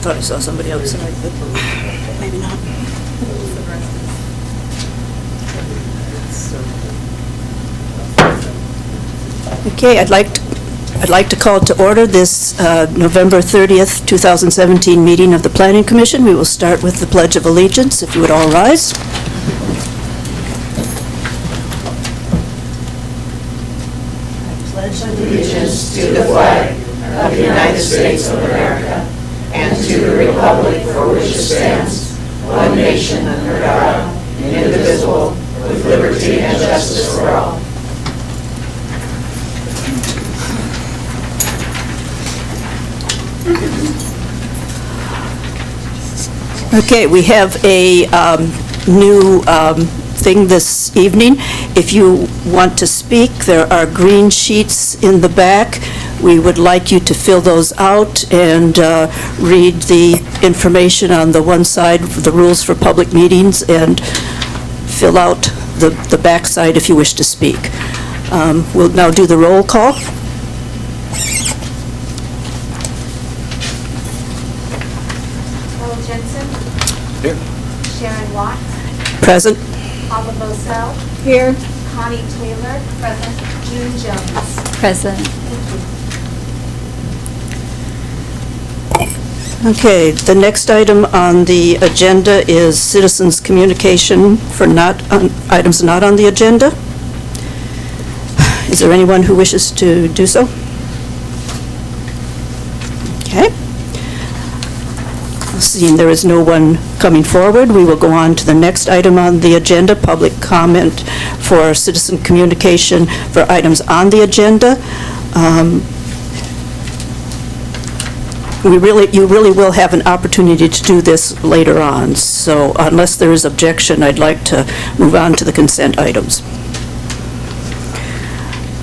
thought I saw somebody outside, but maybe not. Okay, I'd like to call to order this November 30th, 2017 meeting of the Planning Commission. We will start with the Pledge of Allegiance, if you would all rise. I pledge allegiance to the flag of the United States of America and to the republic for which it stands, one nation under God, indivisible, with liberty and justice for all. Okay, we have a new thing this evening. If you want to speak, there are green sheets in the back. We would like you to fill those out and read the information on the one side, the rules for public meetings, and fill out the back side if you wish to speak. We'll now do the roll call. Jensen. Here. Sharon Watts. Present. Paula Bosell. Here. Connie Taylor. Present. June Jones. Present. Okay, the next item on the agenda is citizens' communication for items not on the agenda. Is there anyone who wishes to do so? Okay. Seeing there is no one coming forward, we will go on to the next item on the agenda, public comment for citizen communication for items on the agenda. You really will have an opportunity to do this later on, so unless there is objection, I'd like to move on to the consent items.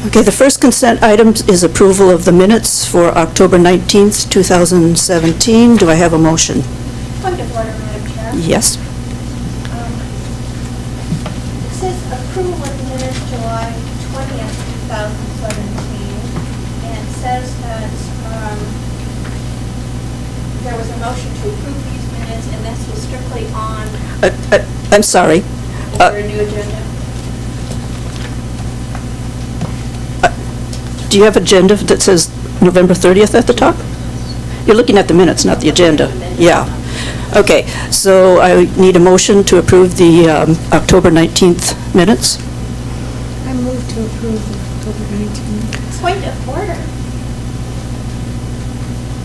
Okay, the first consent item is approval of the minutes for October 19th, 2017. Do I have a motion? Point of order, Madam Chair. Yes. It says approval of the minutes July 20th, 2017, and it says that there was a motion to approve these minutes, and this was strictly on I'm sorry. is there a new agenda. Do you have agenda that says November 30th at the top? You're looking at the minutes, not the agenda. Yeah. Okay, so I need a motion to approve the October 19th minutes. I move to approve the October 19th. Point of order.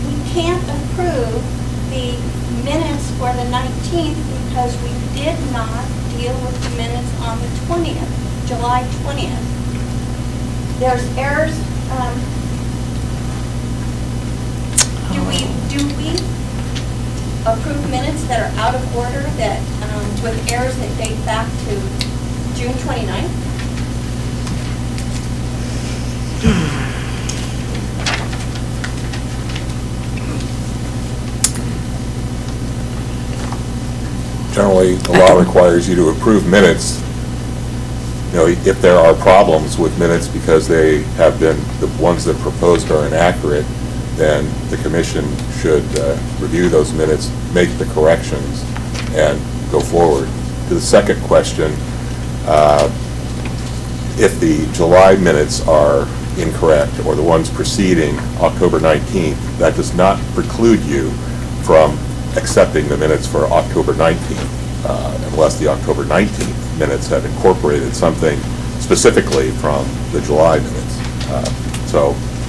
We can't approve the minutes for the 19th because we did not deal with the minutes on the 20th, July 20th. There's errors. Do we approve minutes that are out of order that with errors that date back to June 29th? Generally, the law requires you to approve minutes. You know, if there are problems with minutes because they have been, the ones that proposed are inaccurate, then the commission should review those minutes, make the corrections, and go forward. To the second question, if the July minutes are incorrect, or the ones preceding October 19th, that does not preclude you from accepting the minutes for October 19th, unless the October 19th minutes have incorporated something specifically from the July minutes.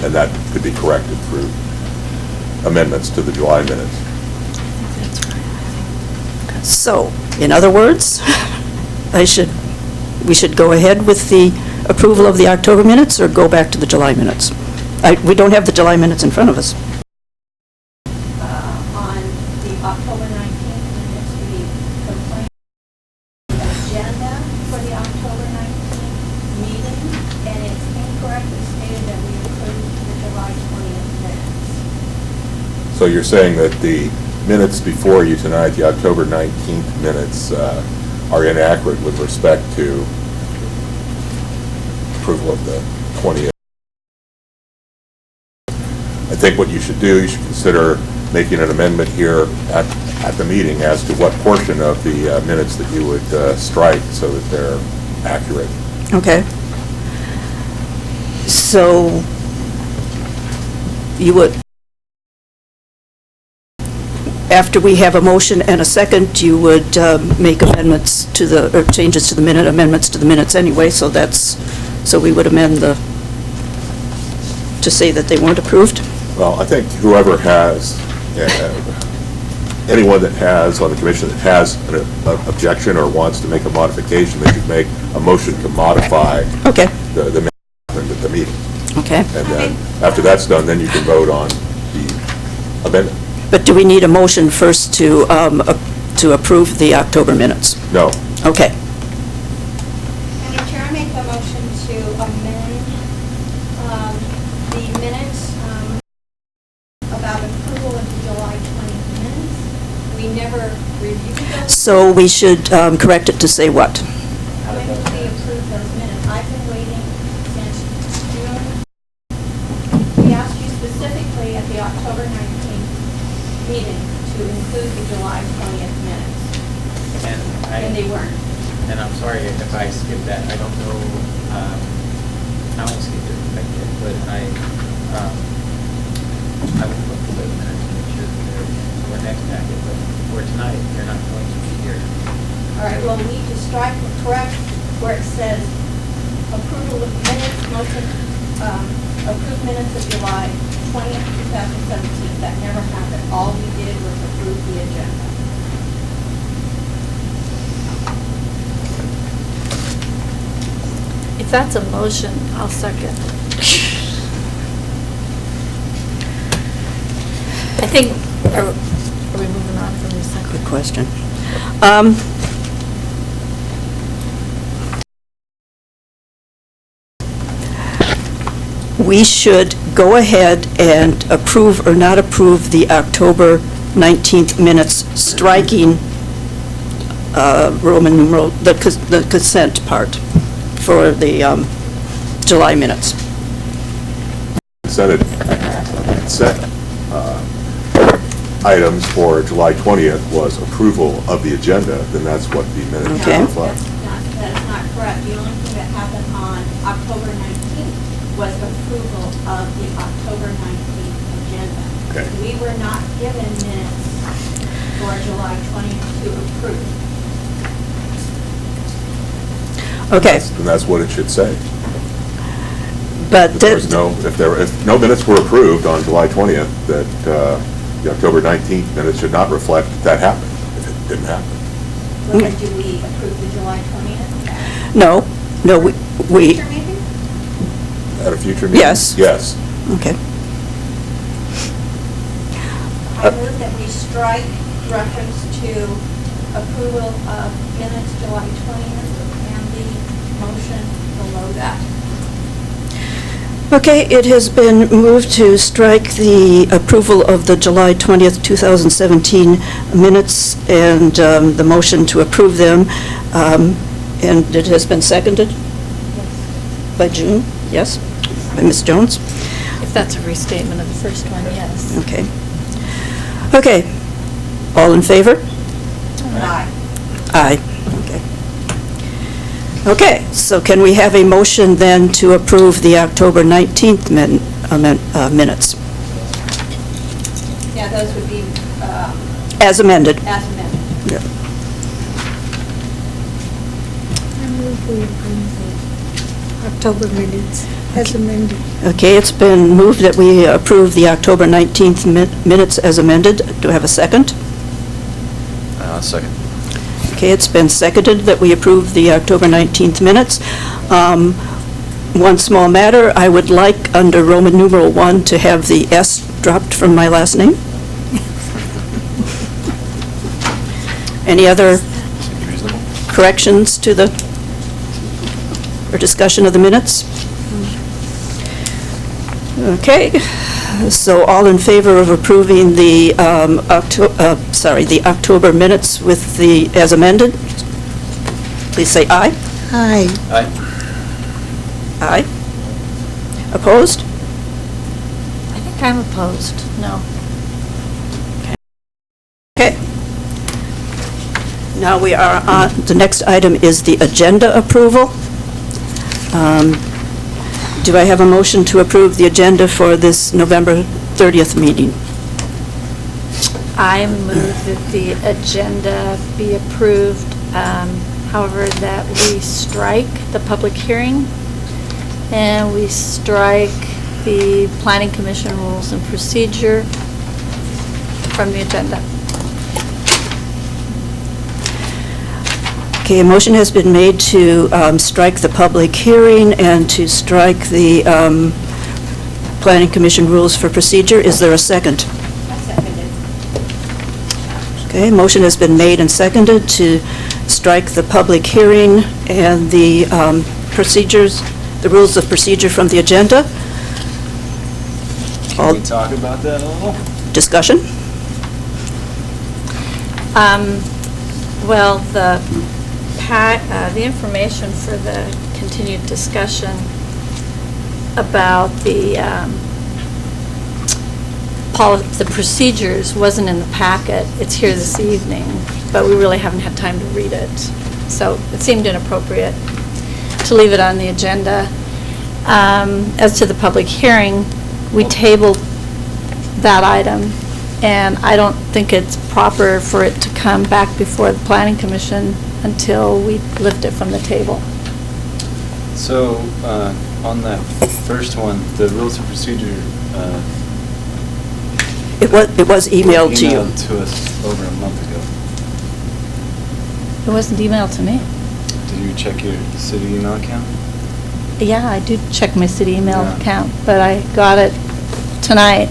And that could be corrected through amendments to the July minutes. So, in other words, we should go ahead with the approval of the October minutes or go back to the July minutes? We don't have the July minutes in front of us. On the October 19th minutes, we complained agenda for the October 19th meeting, and it's incorrectly stated that we approved the July 20th minutes. So you're saying that the minutes before you tonight, the October 19th minutes, are inaccurate with respect to approval of the 20th. I think what you should do, you should consider making an amendment here at the meeting as to what portion of the minutes that you would strike so that they're accurate. Okay. So you would, after we have a motion and a second, you would make amendments to the, or changes to the minute, amendments to the minutes anyway, so that's, so we would amend the, to say that they weren't approved? Well, I think whoever has, anyone that has, on the commission that has an objection or wants to make a modification, they should make a motion to modify Okay, the minutes at the meeting. okay. And then, after that's done, then you can vote on the amendment. But do we need a motion first to approve the October minutes? No. Okay. Madam Chair, I make a motion to amend the minutes about approval of the July 20th minutes. We never reviewed those. So we should correct it to say what? When did we approve those minutes? I've been waiting since June. We asked you specifically at the October 19th meeting to include the July 20th minutes, and they weren't. And I'm sorry if I skipped that. I don't know, I won't skip it if I did, but I will look for those minutes to make sure that they're for next packet, but for tonight, they're not going to be here. All right, well, we need to strike the correct where it says approval of minutes, motion, approved minutes of July 20th, 2017. That never happened. All we did was approve the agenda. If that's a motion, I'll second. I think, are we moving on from the second? Good question. We should go ahead and approve or not approve the October 19th minutes, striking Roman numeral, the consent part for the July minutes. Consent items for July 20th was approval of the agenda, then that's what the minutes Okay. No, reflect. that is not correct. The only thing that happened on October 19th was approval of the October 19th agenda. Okay. We were not given minutes for July 20th to approve. Okay, And that's what it should say. but If no minutes were approved on July 20th, that the October 19th minutes should not reflect that happened, if it didn't happen. Well, then do we approve the July 20th? no, we, Future meeting? At a future meeting? Yes. Yes. okay. I move that we strike reference to approval of minutes July 20th and the motion below that. Okay, it has been moved to strike the approval of the July 20th, 2017 minutes and the motion to approve them, and it has been seconded by June, yes? By Ms. Jones? If that's a restatement of the first one, yes. Okay. Okay, all in favor? Aye. Aye. Okay. Okay, so can we have a motion then to approve the October 19th minutes Yeah, those would be as amended? as amended. Yeah. I move we approve the October minutes as amended. Okay, it's been moved that we approve the October 19th minutes as amended. Do I have a second? Second. Okay, it's been seconded that we approve the October 19th minutes. One small matter, I would like, under Roman numeral 1, to have the S dropped from my last name. Any other corrections to the, or discussion of the minutes? Okay, so all in favor of approving the the October minutes with the, as amended? Please say aye. Aye. Aye. Aye. Opposed? I think I'm opposed, no. Okay. Now we are on, the next item is the agenda approval. Do I have a motion to approve the agenda for this November 30th meeting? I move that the agenda be approved, however, that we strike the public hearing and we strike the Planning Commission rules and procedure from the agenda. Okay, a motion has been made to strike the public hearing and to strike the Planning Commission rules for procedure. Is there a second? I second it. Okay, motion has been made and seconded to strike the public hearing and the procedures, the rules of procedure from the agenda. Can we talk about that a little? Discussion? Well, the information for the continued discussion about the procedures wasn't in the packet. It's here this evening, but we really haven't had time to read it. So it seemed inappropriate to leave it on the agenda. As to the public hearing, we tabled that item, and I don't think it's proper for it to come back before the Planning Commission until we lift it from the table. So, on that first one, the rules of procedure, It was emailed to you. emailed to us over a month ago. It wasn't emailed to me. Did you check your city email account? Yeah, I do check my city email Yeah. account, but I got it tonight.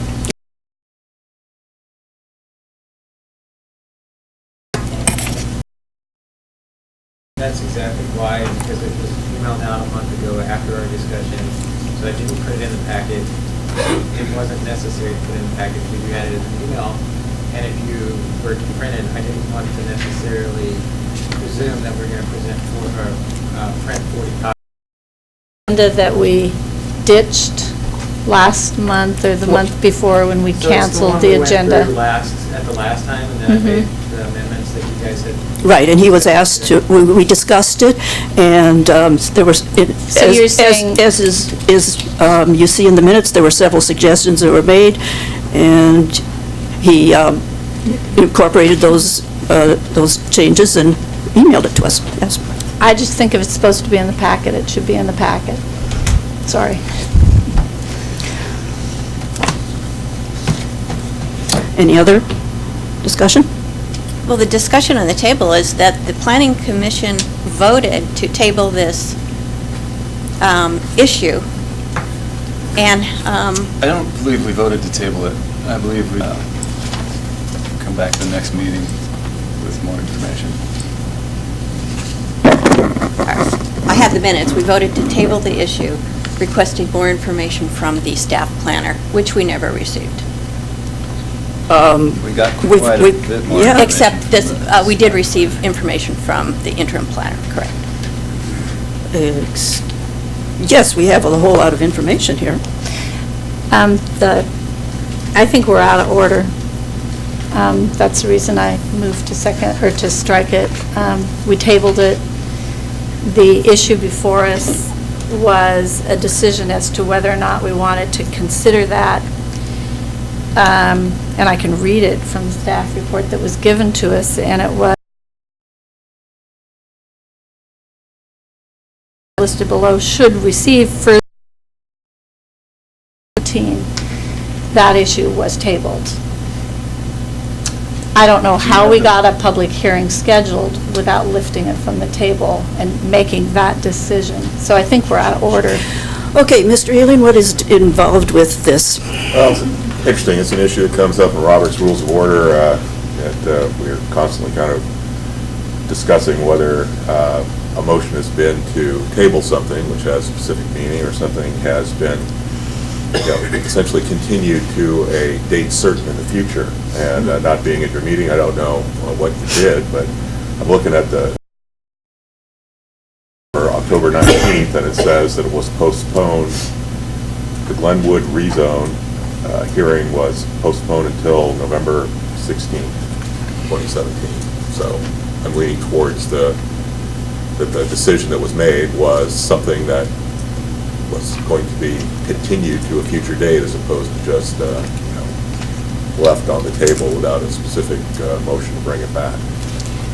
That's exactly why, because it was emailed out a month ago after our discussion, so I didn't put it in the packet. It wasn't necessary to put it in the packet because you had it in the email, and if you were to print it, I didn't want to necessarily presume that we're going to print 40 copies. Agenda that we ditched last month or the month before when we canceled the agenda. So it's the one we went through at the last time, and then I made the amendments that you guys had. Right, and he was asked to, we discussed it, and there was, So you're saying- as you see in the minutes, there were several suggestions that were made, and he incorporated those changes and emailed it to us, yes. I just think if it's supposed to be in the packet, it should be in the packet. Sorry. Any other discussion? Well, the discussion on the table is that the Planning Commission voted to table this issue, and I don't believe we voted to table it. I believe we come back to the next meeting with more information. I have the minutes. We voted to table the issue, requesting more information from the staff planner, which we never received. We got quite a bit more. yeah. information, Except this, but- we did receive information from the interim planner, correct? Yes, we have a whole lot of information here. I think we're out of order. That's the reason I moved to to strike it. We tabled it. The issue before us was a decision as to whether or not we wanted to consider that. And I can read it from the staff report that was given to us, and it was listed below, should receive further 14. That issue was tabled. I don't know how we got a public hearing scheduled without lifting it from the table and making that decision. So I think we're out of order. Okay, Mr. Ealing, what is involved with this? Well, it's interesting. It's an issue that comes up in Robert's Rules of Order that we're constantly kind of discussing whether a motion has been to table something which has a specific meaning or something has been essentially continued to a date certain in the future. And not being at your meeting, I don't know what you did, but I'm looking at for October 19th, and it says that it was postponed. The Glenwood rezone hearing was postponed until November 16th. 2017. So I'm leaning towards that the decision that was made was something that was going to be continued to a future date as opposed to just, left on the table without a specific motion to bring it back.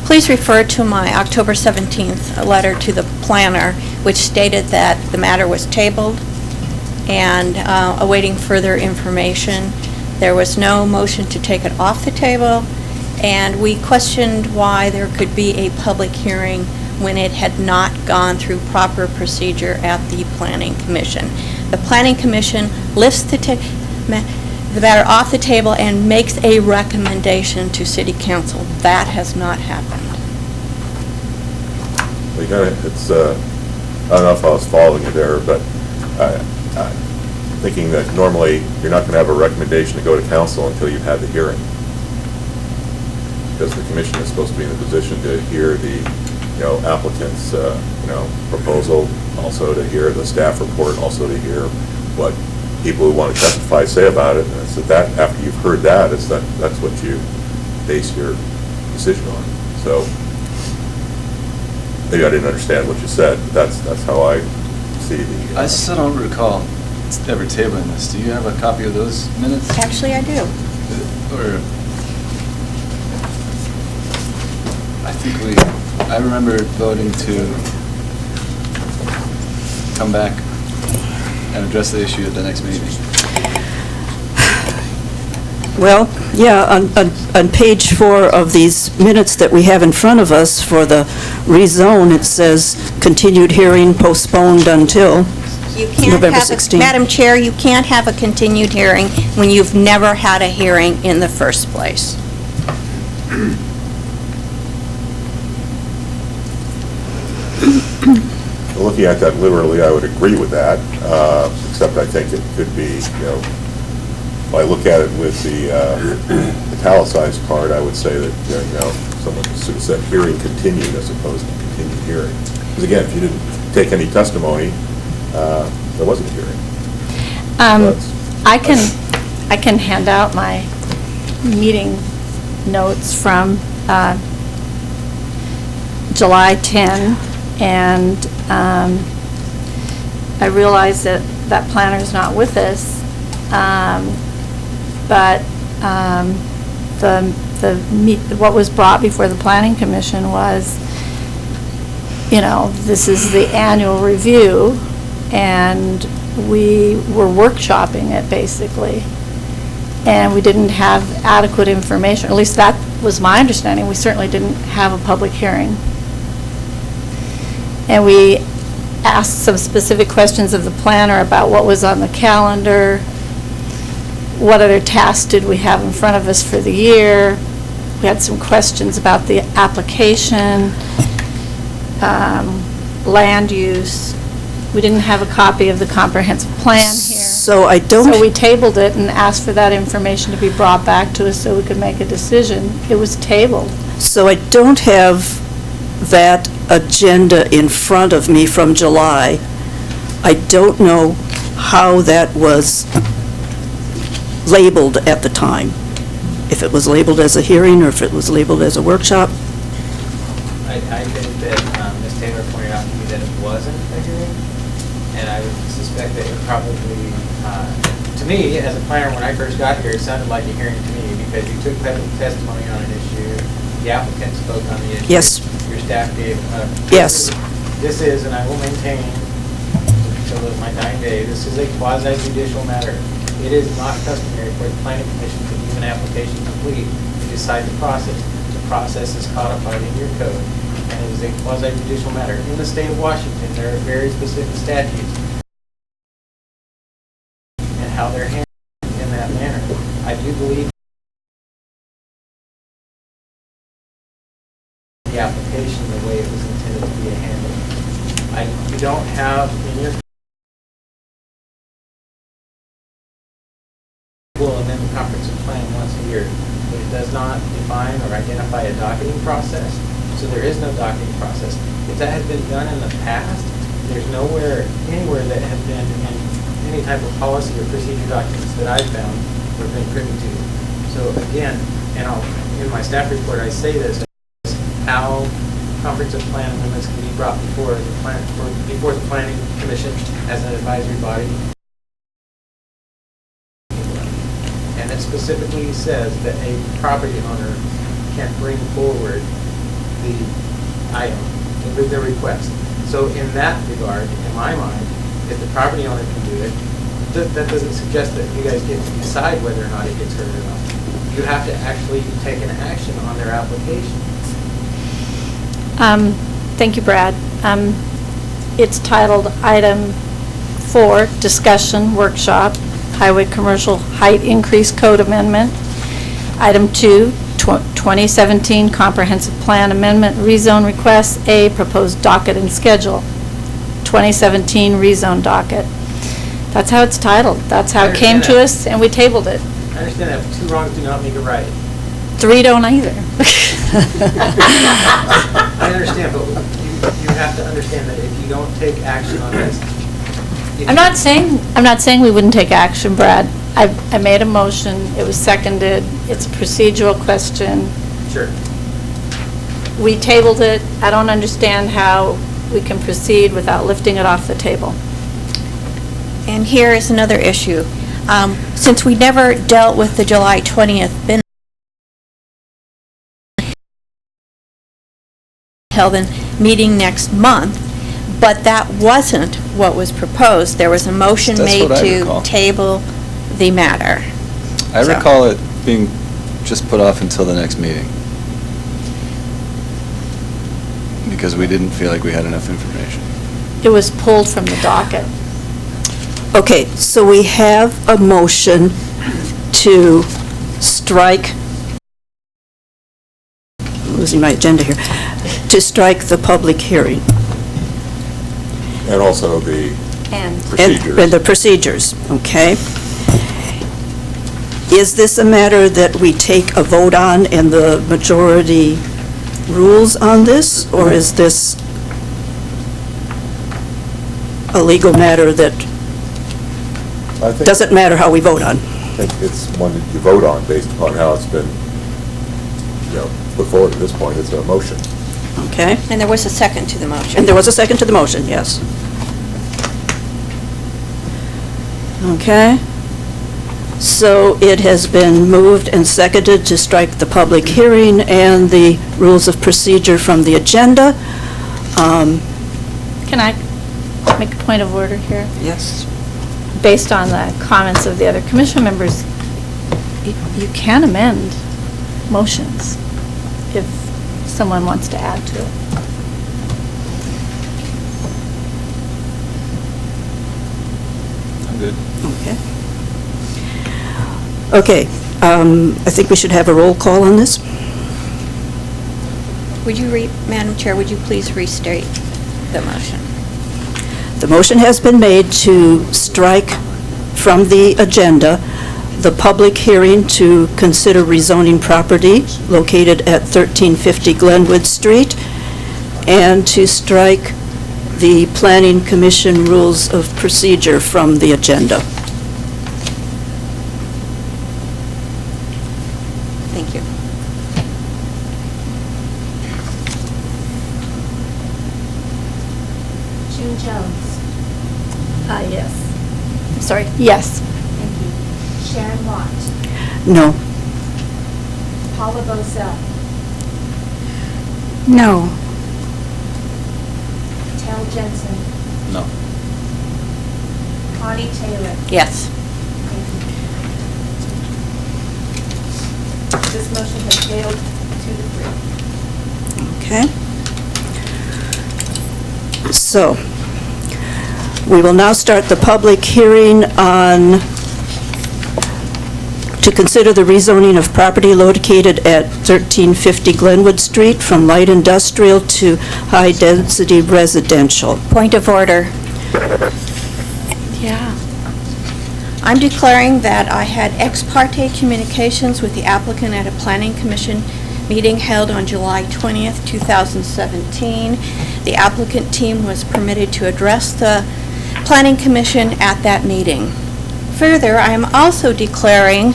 Please refer to my October 17th letter to the planner, which stated that the matter was tabled and awaiting further information. There was no motion to take it off the table, and we questioned why there could be a public hearing when it had not gone through proper procedure at the Planning Commission. The Planning Commission lifts the matter off the table and makes a recommendation to City Council. That has not happened. It's, I don't know if I was following you there, but I'm thinking that normally you're not going to have a recommendation to go to council until you've had the hearing. Because the commission is supposed to be in a position to hear the, applicant's, proposal, also to hear the staff report, also to hear what people who want to testify say about it. And so that, after you've heard that, that's what you base your decision on. So maybe I didn't understand what you said, but that's how I see the... I still don't recall ever tabling this. Do you have a copy of those minutes? Actually, I do. Or, I remember voting to come back and address the issue at the next meeting. Well, yeah, on page 4 of these minutes that we have in front of us for the rezone, it says continued hearing postponed until You can't November have 16th. Madam Chair, you can't have a continued hearing when you've never had a hearing in the first place. Looking at that literally, I would agree with that, except I think it could be, if I look at it with the italicized part, I would say that, someone should have said hearing continued as opposed to continued hearing. Because again, if you didn't take any testimony, there wasn't a hearing. I can hand out my meeting notes from July 10, and I realize that that planner's not with us, but what was brought before the Planning Commission was, this is the annual review, and we were workshopping it, basically. And we didn't have adequate information, at least that was my understanding. We certainly didn't have a public hearing. And we asked some specific questions of the planner about what was on the calendar, what other tasks did we have in front of us for the year. We had some questions about the application, land use. We didn't have a copy of the comprehensive plan here. So I don't... So we tabled it and asked for that information to be brought back to us so we could make a decision. It was tabled. So I don't have that agenda in front of me from July. I don't know how that was labeled at the time. If it was labeled as a hearing or if it was labeled as a workshop. I think that Ms. Taylor pointed out to me that it wasn't a hearing, and I would suspect that it probably, to me, as a planner, when I first got here, it sounded like a hearing to me, because you took testimony on an issue, the applicant spoke on the issue. Yes. Your staff gave. Yes. This is, and I will maintain until my dying day, this is a quasi-judicial matter. It is not customary for the Planning Commission to leave an application complete to decide the process. The process is codified in your code, and it is a quasi-judicial matter. In the state of Washington, there are very specific statutes and how they're handled in that manner. I do believe the application the way it was intended to be handled. You don't have in your will amend the comprehensive plan once a year, but it does not define or identify a docketing process. So there is no docketing process. If that had been done in the past, there's anywhere that has been in any type of policy or procedure documents that I've found or been privy to. So again, and in my staff report, I say this, how comprehensive plan amendments can be brought before the planning commission as an advisory body. And it specifically says that a property owner can bring forward the item with their request. So in that regard, in my mind, if the property owner can do it, that doesn't suggest that you guys get to decide whether or not it gets heard or not. You have to actually take an action on their application. Thank you, Brad. It's titled Item 4, Discussion Workshop, Highway Commercial Height Increase Code Amendment. Item 2, 2017 Comprehensive Plan Amendment Rezone Request, A, Proposed Docket and Schedule, 2017 Rezone Docket. That's how it's titled. That's how it came to us, and we tabled it. I understand that, but 2 wrongs do not make a right. 3 don't either. I understand, but you have to understand that if you don't take action on this. I'm not saying we wouldn't take action, Brad. I made a motion, it was seconded, it's a procedural question. Sure. We tabled it. I don't understand how we can proceed without lifting it off the table. And here is another issue. Since we never dealt with the July 20th bin held a meeting next month, but that wasn't what was proposed. There was a motion That's made what I to recall. table the matter. I So- recall it being just put off until the next meeting. Because we didn't feel like we had enough information. It was pulled from the docket. Okay, so we have a motion to strike, I'm losing my agenda here, to strike the public hearing. And also the And procedures. And the procedures, okay? Is this a matter that we take a vote on and the majority rules on this? Or is this a legal matter that I think- doesn't matter how we vote on? I think it's one that you vote on based upon how it's been, put forward at this point. It's a motion. Okay? And there was a second to the motion. And there was a second to the motion, yes. Okay? So it has been moved and seconded to strike the public hearing and the rules of procedure from the agenda. can I make a point of order here? Yes. Based on the comments of the other commission members, you can amend motions if someone wants to add to it. I'm good. Okay. Okay, I think we should have a roll call on this. Madam Chair, would you please restate the motion? The motion has been made to strike from the agenda the public hearing to consider rezoning property located at 1350 Glenwood Street, and to strike the Planning Commission rules of procedure from the agenda. Thank you. June Jones. Yes. I'm sorry, yes. Thank you. Sharon Watt. No. Paula Bozell. No. Tel Jensen. No. Connie Taylor. Yes. Thank you. This motion has failed 2-3. Okay. So, we will now start the public hearing on, to consider the rezoning of property located at 1350 Glenwood Street from light industrial to high-density residential. Point of order. Yeah. I'm declaring that I had ex parte communications with the applicant at a Planning Commission meeting held on July 20th, 2017. The applicant team was permitted to address the Planning Commission at that meeting. Further, I am also declaring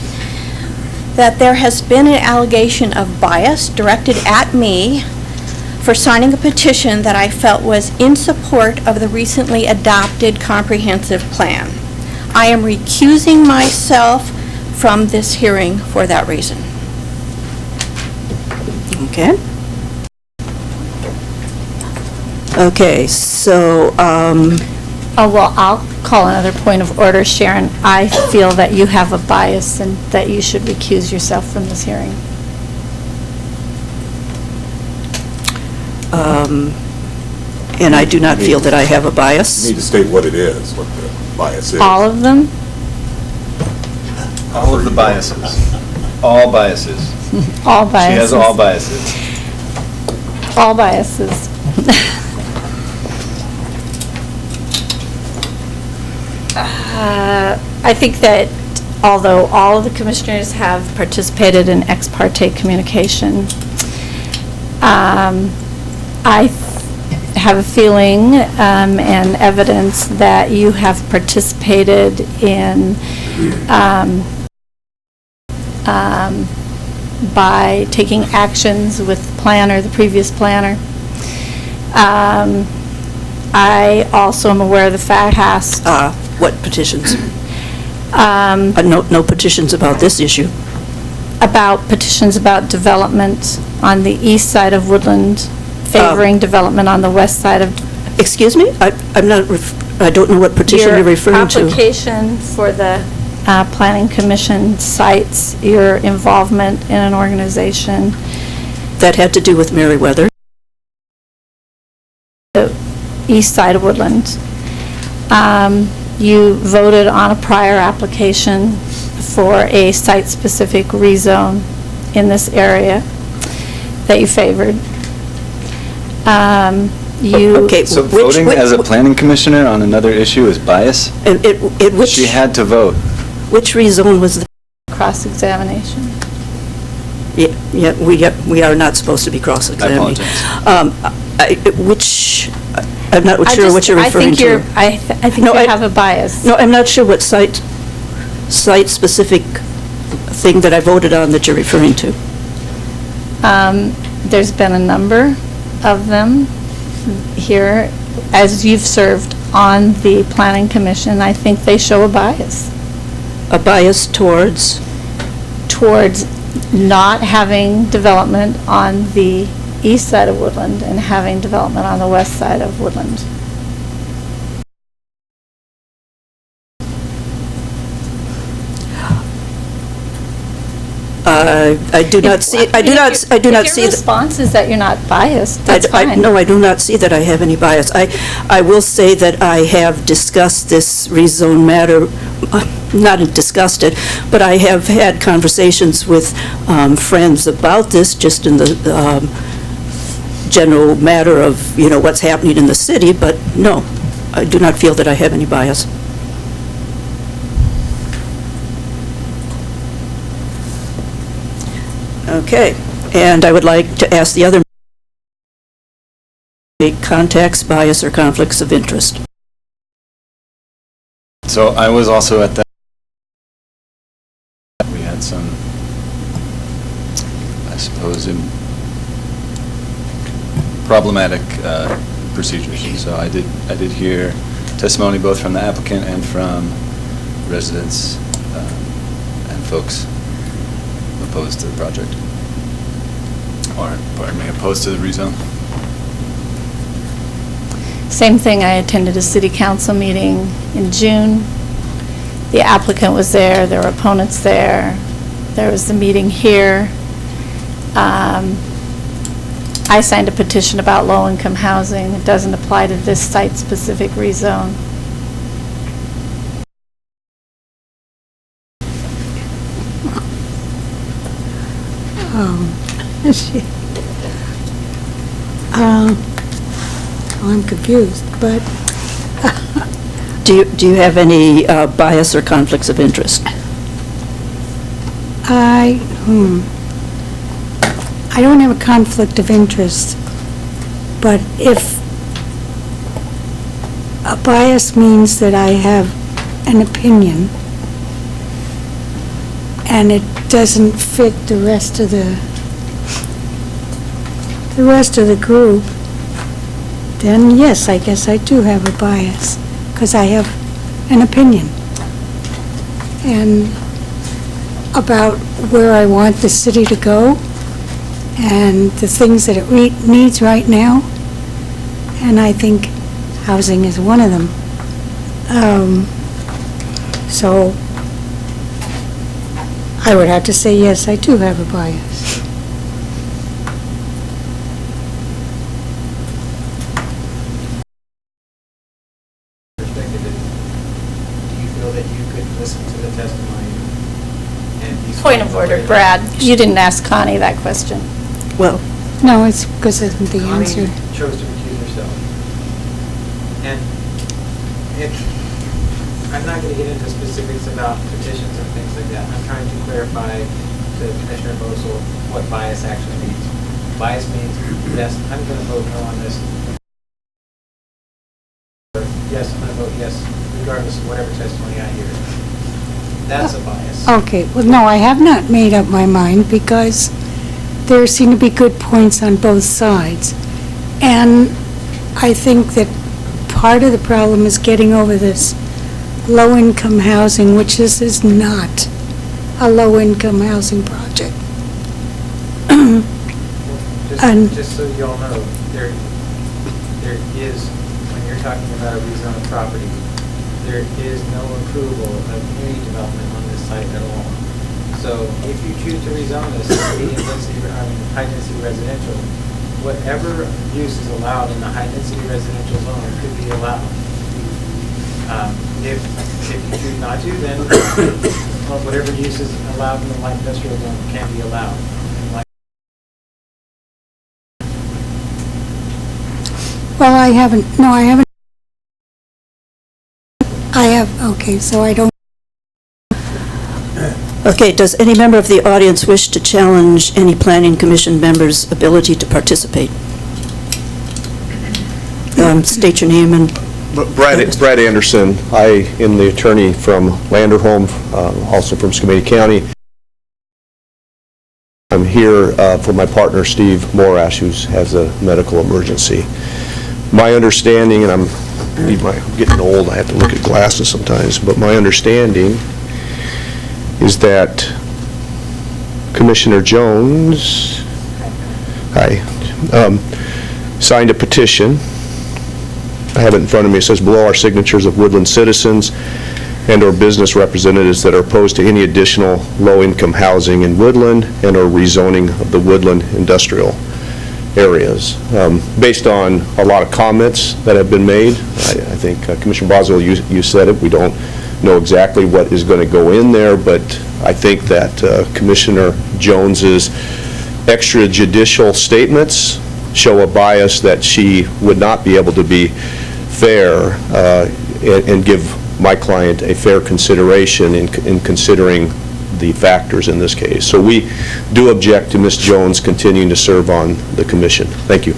that there has been an allegation of bias directed at me for signing a petition that I felt was in support of the recently adopted comprehensive plan. I am recusing myself from this hearing for that reason. Okay. Okay, so, Oh, well, I'll call another point of order, Sharon. I feel that you have a bias and that you should recuse yourself from this hearing. and I do not feel that I have a You bias. need to state what it is, what the bias is. All of them? All of the biases. All biases. All She biases. has all biases. All biases. I think that although all of the commissioners have participated in ex parte communication, I have a feeling and evidence that you have participated in by taking actions with the planner, the previous planner. I also am aware of the fact past. What petitions? um, No petitions about this issue. about petitions about development on the east side of Woodland, favoring development on the west side of. Excuse me? I'm not, I don't know what petition you're referring to. Your application for the Planning Commission cites your involvement in an organization. That had to do with Meriwether. The east side of Woodland. You voted on a prior application for a site-specific rezone in this area that you favored. Okay, So which- voting as a planning commissioner on another issue is bias? Which, She had to vote. which rezone was the, Cross-examination. we are not supposed to be cross-examining. Which, I'm not sure what you're referring to. I think No, you have a bias. No, I'm not sure what site-specific thing that I voted on that you're referring to. There's been a number of them here. As you've served on the Planning Commission, I think they show a bias A bias towards, not having development on the east side of Woodland and having development on the west side of Woodland. I do not see, I do not see If your that. response is that you're not biased, that's fine. No, I do not see that I have any bias. I will say that I have discussed this rezone matter, not discussed it, but I have had conversations with friends about this, just in the general matter of, what's happening in the city, but no, I do not feel that I have any bias. Okay, and I would like to ask the other contacts, bias, or conflicts of interest. So I was also at that. We had some, I suppose, problematic procedures. And so I did hear testimony both from the applicant and from residents and folks opposed to the project. Or, pardon me, opposed to the rezone. Same thing, I attended a city council meeting in June. The applicant was there were opponents there. There was the meeting here. I signed a petition about low-income housing. It doesn't apply to this site-specific rezone. I'm confused, but Do you have any bias or conflicts of interest? I don't have a conflict of interest, but if a bias means that I have an opinion, and it doesn't fit the rest of the group, then yes, I guess I do have a bias, because I have an opinion. And about where I want the city to go, and the things that it needs right now, and I think housing is one of them. So I would have to say, yes, I do have a bias. Perspective is, do you feel that you could listen to the testimony and be... Point of order, Brad, you didn't ask Connie that question. Well, No, it's because of the answer. Connie chose to recuse herself. And I'm not going to get into specifics about petitions and things like that. I'm trying to clarify to Commissioner Bosel what bias actually means. Bias means, yes, I'm going to vote no on this. Or, yes, I'm going to vote yes, regardless of whatever testimony I hear. That's a bias. Okay, well, no, I have not made up my mind, because there seem to be good points on both sides. And I think that part of the problem is getting over this low-income housing, which this is not a low-income housing project. Just so you all know, there is, when you're talking about a rezone of property, there is no approval of any development on this site at all. So if you choose to rezone this high-density residential, whatever use is allowed in the high-density residential zone could be allowed. If you choose not to, then whatever use is allowed in the light industrial zone can be allowed. Well, I haven't, okay, so I don't. okay, does any member of the audience wish to challenge any planning commission member's ability to participate? State your name and... Brad Anderson. I am the attorney from Landerholm, also from Skamania County. I'm here for my partner, Steve Morash, who has a medical emergency. My understanding, and I'm getting old, I have to look at glasses sometimes, but my understanding is that Commissioner Jones, signed a petition. I have it in front of me. It says, below are signatures of Woodland citizens and/or business representatives that are opposed to any additional low-income housing in Woodland and/or rezoning of the Woodland industrial areas. Based on a lot of comments that have been made, I think Commissioner Boswell, you said it, we don't know exactly what is going to go in there, but I think that Commissioner Jones's extrajudicial statements show a bias that she would not be able to be fair and give my client a fair consideration in considering the factors in this case. So we do object to Ms. Jones continuing to serve on the commission. Thank you.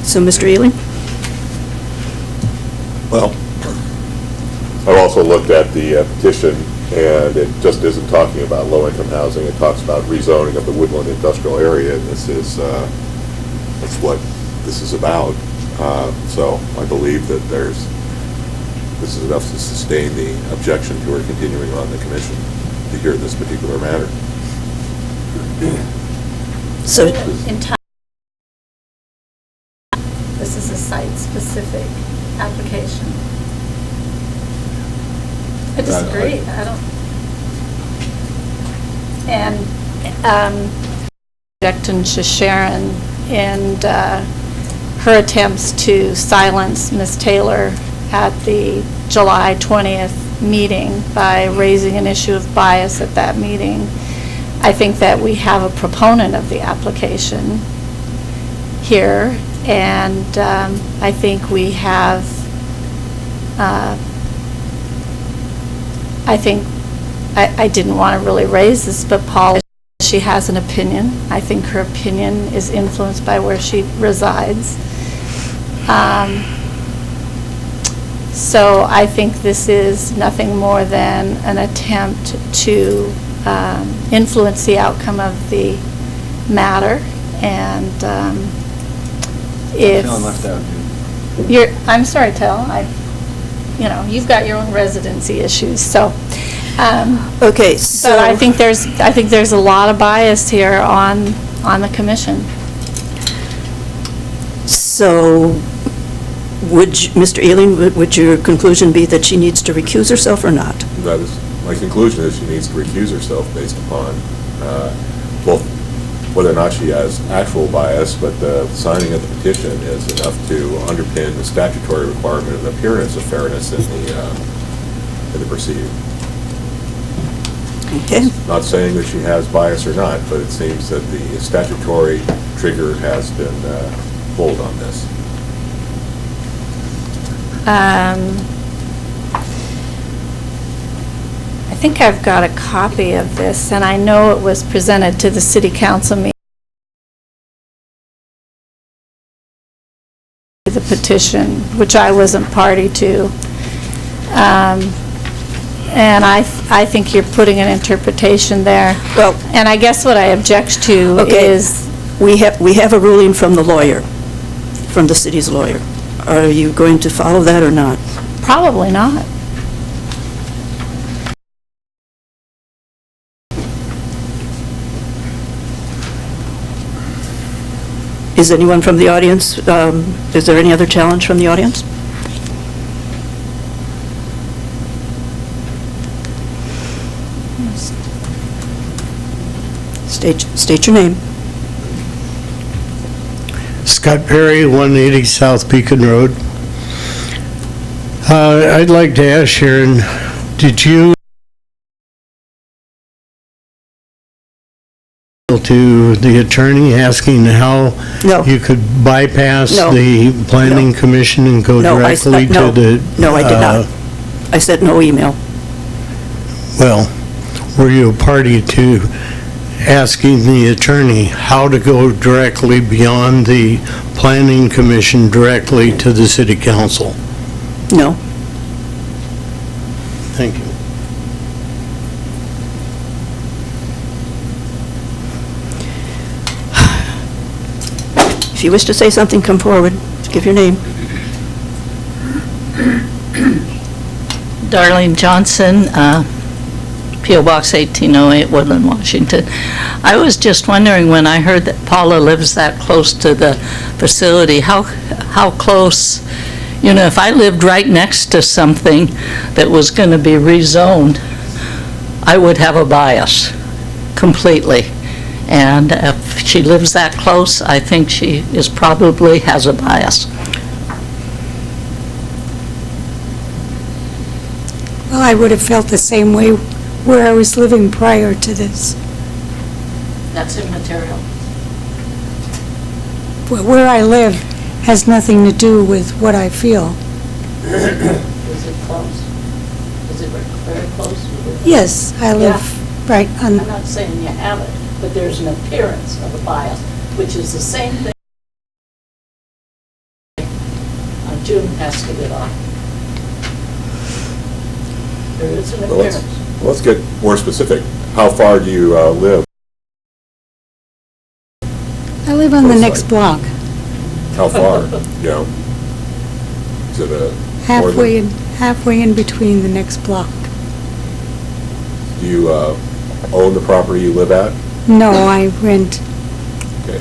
So, Mr. Ely? Well, I've also looked at the petition, and it just isn't talking about low-income housing. It talks about rezoning of the Woodland industrial area, and this is that's what this is about. So I believe that this is enough to sustain the objection to her continuing on the commission to hear this particular matter. So, This is a site-specific application. I disagree. I don't. And objecting to Sharon and her attempts to silence Ms. Taylor at the July 20th meeting by raising an issue of bias at that meeting. I think that we have a proponent of the application here, and I think we have, I didn't want to really raise this, but Paul, she has an opinion. I think her opinion is influenced by where she resides. So I think this is nothing more than an attempt to influence the outcome of the matter, and if... Feeling left out. I'm sorry, Tel, you've got your own residency issues, so... Okay, so... But I think there's a lot of bias here on the commission. So, Mr. Ealing, would your conclusion be that she needs to recuse herself or not? That is, my conclusion is she needs to recuse herself based upon both whether or not she has actual bias, but the signing of the petition is enough to underpin the statutory requirement of appearance of fairness in the proceeding. Okay. Not saying that she has bias or not, but it seems that the statutory trigger has been pulled on this. I think I've got a copy of this, and I know it was presented to the city council meeting. The petition, which I wasn't party to. And I think you're putting an interpretation there. Well, and I guess what I object to is... We have a ruling from the lawyer, from the city's lawyer. Are you going to follow that or not? Probably not. Is anyone from the audience, is there any other challenge from the audience? State your name. Scott Perry, 180 South Beacon Road. I'd like to ask Sharon, did you to the attorney asking how you could bypass the planning commission and go directly to the... No, I did not. I sent no email. Well, were you a party to asking the attorney how to go directly beyond the planning commission directly to the city council? No. Thank you. If you wish to say something, come forward. Give your name. Darlene Johnson, P.O. Box 1808, Woodland, Washington. I was just wondering, when I heard that Paula lives that close to the facility, how close, if I lived right next to something that was going to be rezoned, I would have a bias completely. And if she lives that close, I think she probably has a bias. Well, I would have felt the same way where I was living prior to this. That's immaterial. Well, where I live has nothing to do with what I feel. Is it close? Is it very close? Yes, I live right on... I'm not saying you have it, but there's an appearance of a bias, which is the same thing June has to get off. There is an appearance. Let's get more specific. How far do you live? I live on the next block. How far? Is it a... Halfway in between the next block. Do you own the property you live at? No, I rent. Okay.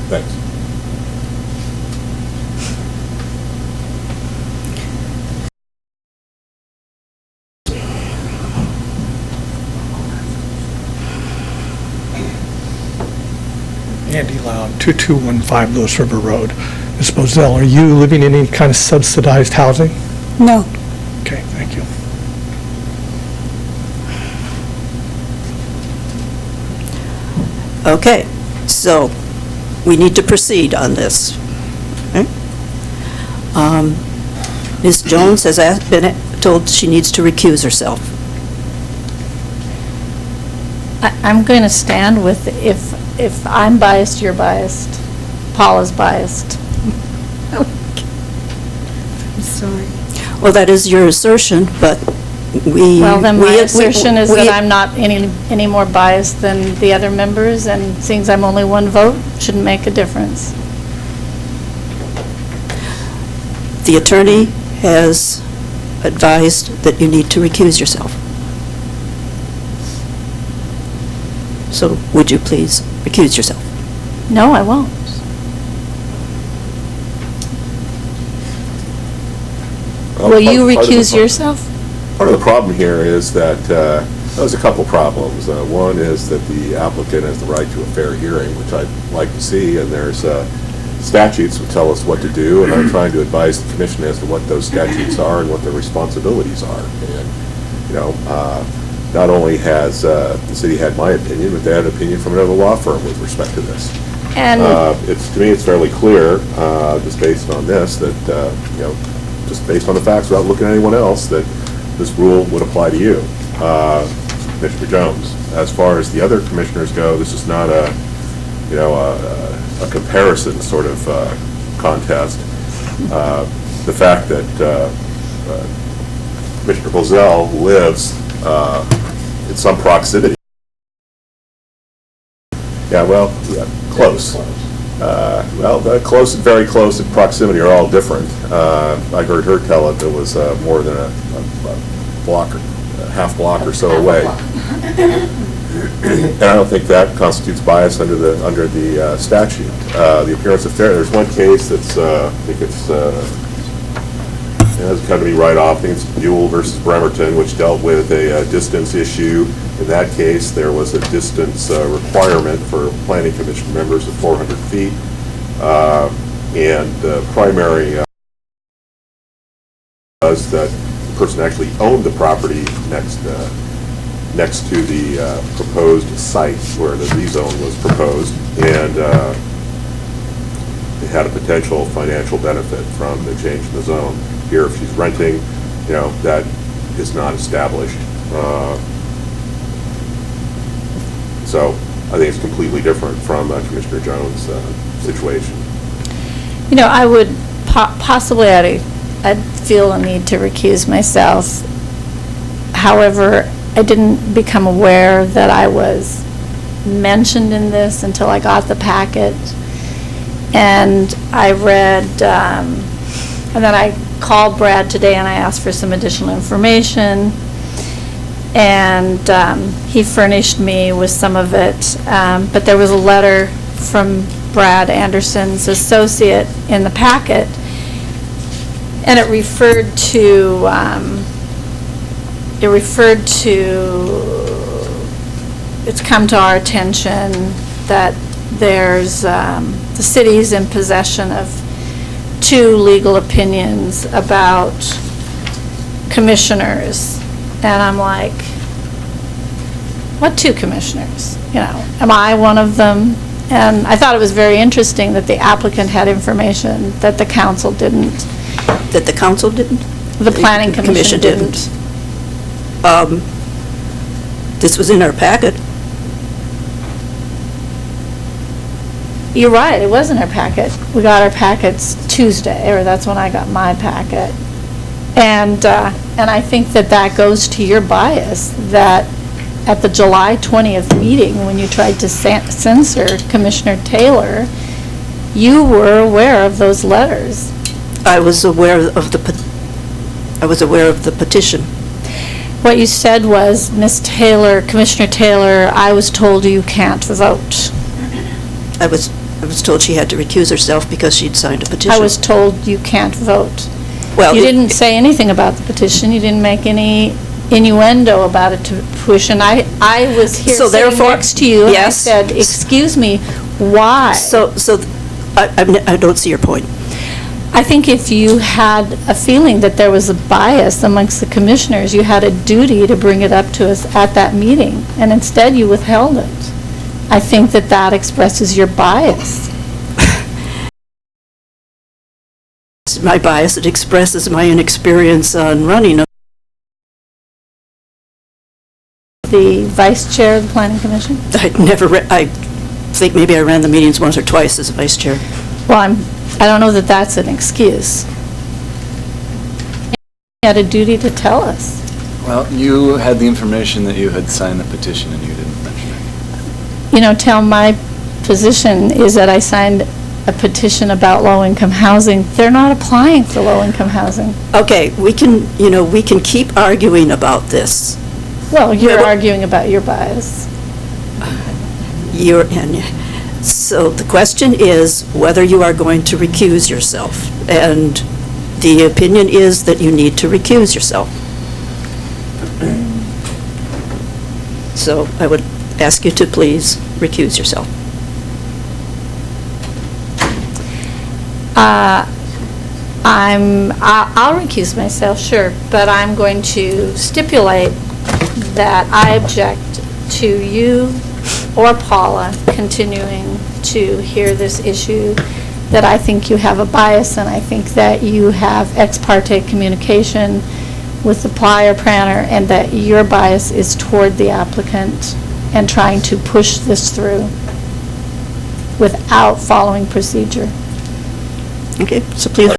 Thanks. Andy Loud, 2215 Lewis River Road. Ms. Moselle, are you living in any kind of subsidized housing? No. Okay, thank you. Okay, so we need to proceed on this. Okay? Ms. Jones has been told she needs to recuse herself. I'm going to stand with, if I'm biased, you're biased, Paula's biased. I'm sorry. Well, that is your assertion, but we... Well, then my we- assertion is we- that I'm not any more biased than the other members, and seeing as I'm only one vote, shouldn't make a difference. The attorney has advised that you need to recuse yourself. So would you please recuse yourself? No, I won't. Will you recuse yourself? Part of the problem here is that there's a couple problems. One is that the applicant has the right to a fair hearing, which I'd like to see, and there's statutes that tell us what to do, and I'm trying to advise the commission as to what those statutes are and what their responsibilities are. And, you know, not only has the city had my opinion, but they had an opinion from another law firm with respect to this. And To me, it's fairly clear, just based on this, that, you know, just based on the facts, without looking at anyone else, that this rule would apply to you, Mr. Jones. As far as the other commissioners go, this is not a, you know, a comparison sort of contest. The fact that Commissioner Bozell lives in some proximity. Yeah, well, yeah, close. Close and very close in proximity are all different. I heard her tell it was more than a block or a half block or so away. And I don't think that constitutes bias under the statute. The appearance of fairness. There's one case that's I think it's it hasn't come to me right off. I think it's Buell versus Bremerton, which dealt with a distance issue. In that case, there was a distance requirement for planning commission members of 400 feet, and the primary was that the person actually owned the property next to the proposed site where the rezone was proposed, and it had a potential financial benefit from the change in the zone. Here, if she's renting, you know, that is not established. So I think it's completely different from Commissioner Jones' situation. You know, I would possibly, I'd feel a need to recuse myself. However, I didn't become aware that I was mentioned in this until I got the packet. And I read, and then I called Brad today and I asked for some additional information. And he furnished me with some of it. But there was a letter from Brad Anderson's associate in the packet. And it referred to, it's come to our attention that there's, the city's in possession of 2 legal opinions about commissioners. And I'm like, what 2 commissioners? You know, am I one of them? And I thought it was very interesting that the applicant had information that the council didn't. That the council didn't? The planning commission didn't. This was in our packet. You're right, it was in our packet. We got our packets Tuesday, or that's when I got my packet. And I think that goes to your bias, that at the July 20th meeting, when you tried to censor Commissioner Taylor, you were aware of those letters. I was aware of the petition. What you said was, Ms. Taylor, Commissioner Taylor, I was told you can't vote. I was told she had to recuse herself because she'd signed a petition. I was told you can't vote. Well, You didn't say anything about the petition. You didn't make any innuendo about it to push. And I was here So sitting therefore- next to you, and I yes. said, excuse me, why? So I don't see your point. I think if you had a feeling that there was a bias amongst the commissioners, you had a duty to bring it up to us at that meeting, and instead you withheld it. I think that expresses your bias. It's my bias. It expresses my inexperience on running. The vice chair of the planning commission? I think maybe I ran the meetings once or twice as vice chair. Well, I'm I don't know that that's an excuse. You had a duty to tell us. Well, you had the information that you had signed the petition and you didn't mention it. You know, tell my position is that I signed a petition about low-income housing. They're not applying for low-income housing. Okay, we can keep arguing about this. Well, you're Yeah, but- arguing about your bias. So the question is whether you are going to recuse yourself. And the opinion is that you need to recuse yourself. So I would ask you to please recuse yourself. I'll recuse myself, sure, but I'm going to stipulate that I object to you or Paula continuing to hear this issue, that I think you have a bias, and I think that you have ex parte communication with the prior planner, and that your bias is toward the applicant and trying to push this through without following procedure. Okay, so please.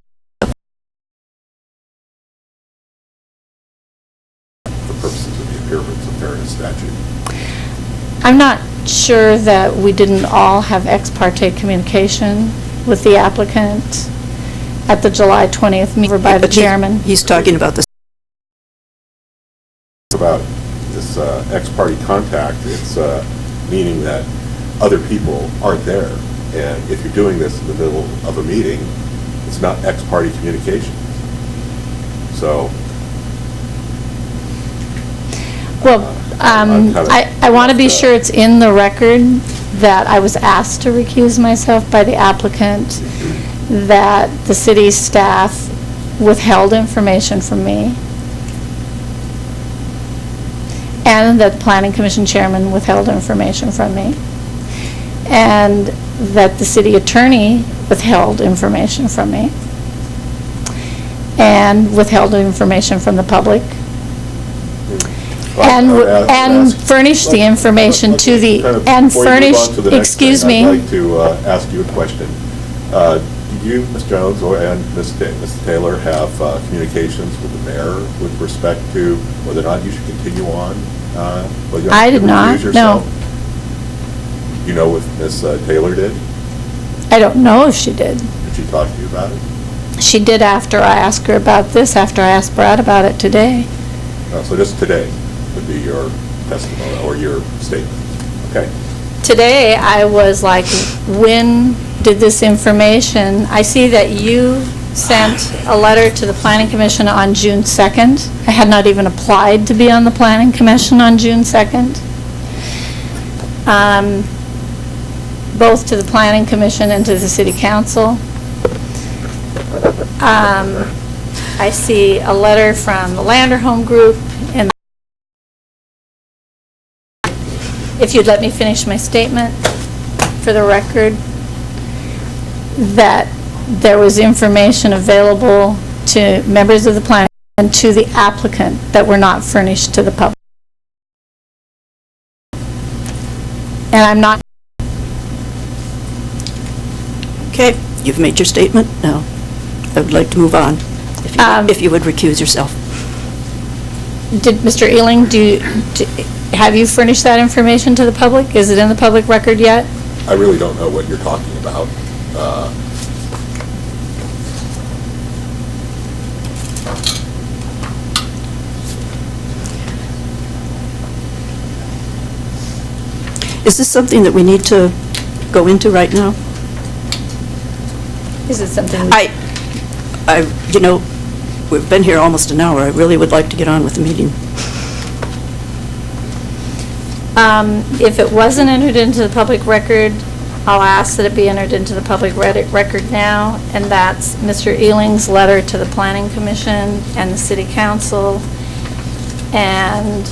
For purposes of the appearance of fairness statute. I'm not sure that we didn't all have ex parte communication with the applicant at the July 20th meeting by the chairman. He's talking about this. About this ex parte contact, it's meaning that other people aren't there. And if you're doing this in the middle of a meeting, it's not ex parte communication. So. Well, I'm kind of- I want to be sure it's in the record that I was asked to recuse myself by the applicant, that the city staff withheld information from me, and that the Planning Commission chairman withheld information from me, and that the city attorney withheld information from me, and withheld information from the public, and furnished the information to the, and furnished, excuse me. I'd like to ask you a question. Did you, Ms. Jones, and Ms. Taylor, have communications with the mayor with respect to whether or not you should continue on? I did not, no. You know what Ms. Taylor did? I don't know if she did. Did she talk to you about it? She did after I asked her about this, after I asked Brad about it today. So just today would be your testimony or your statement, okay? Today, I was like, when did this information, I see that you sent a letter to the Planning Commission on June 2nd. I had not even applied to be on the Planning Commission on June 2nd. Both to the Planning Commission and to the City Council. I see a letter from the Lander Home Group, and if you'd let me finish my statement for the record, that there was information available to members of the planning and to the applicant that were not furnished to the public. And I'm not. Okay, you've made your statement. Now, I would like to move on, if you would recuse yourself. Did Mr. Ealing, have you furnished that information to the public? Is it in the public record yet? I really don't know what you're talking about. Is this something that we need to go into right now? Is it something? You know, we've been here almost an hour. I really would like to get on with the meeting. If it wasn't entered into the public record, I'll ask that it be entered into the public record now, and that's Mr. Ealing's letter to the Planning Commission and the City Council, and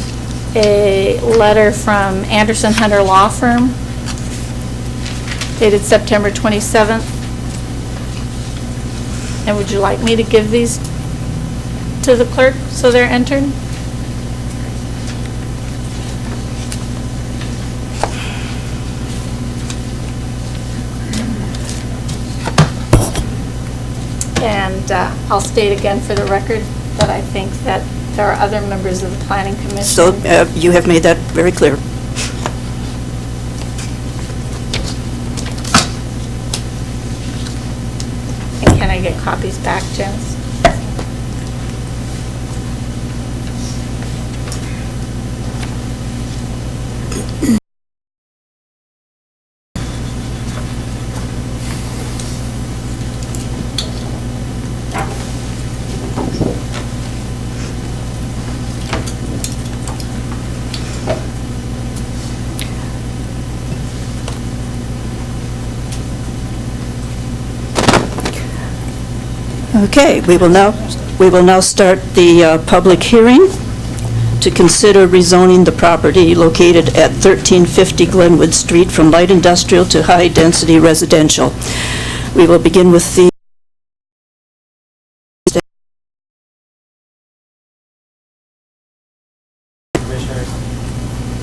a letter from Anderson Hunter Law Firm dated September 27th. And would you like me to give these to the clerk so they're entered? And I'll state again for the record that I think that there are other members of the Planning Commission. So you have made that very clear. And can I get copies back, Janice? Okay, we will now start the public hearing to consider rezoning the property located at 1350 Glenwood Street from light industrial to high-density residential. We will begin with the Commissioners,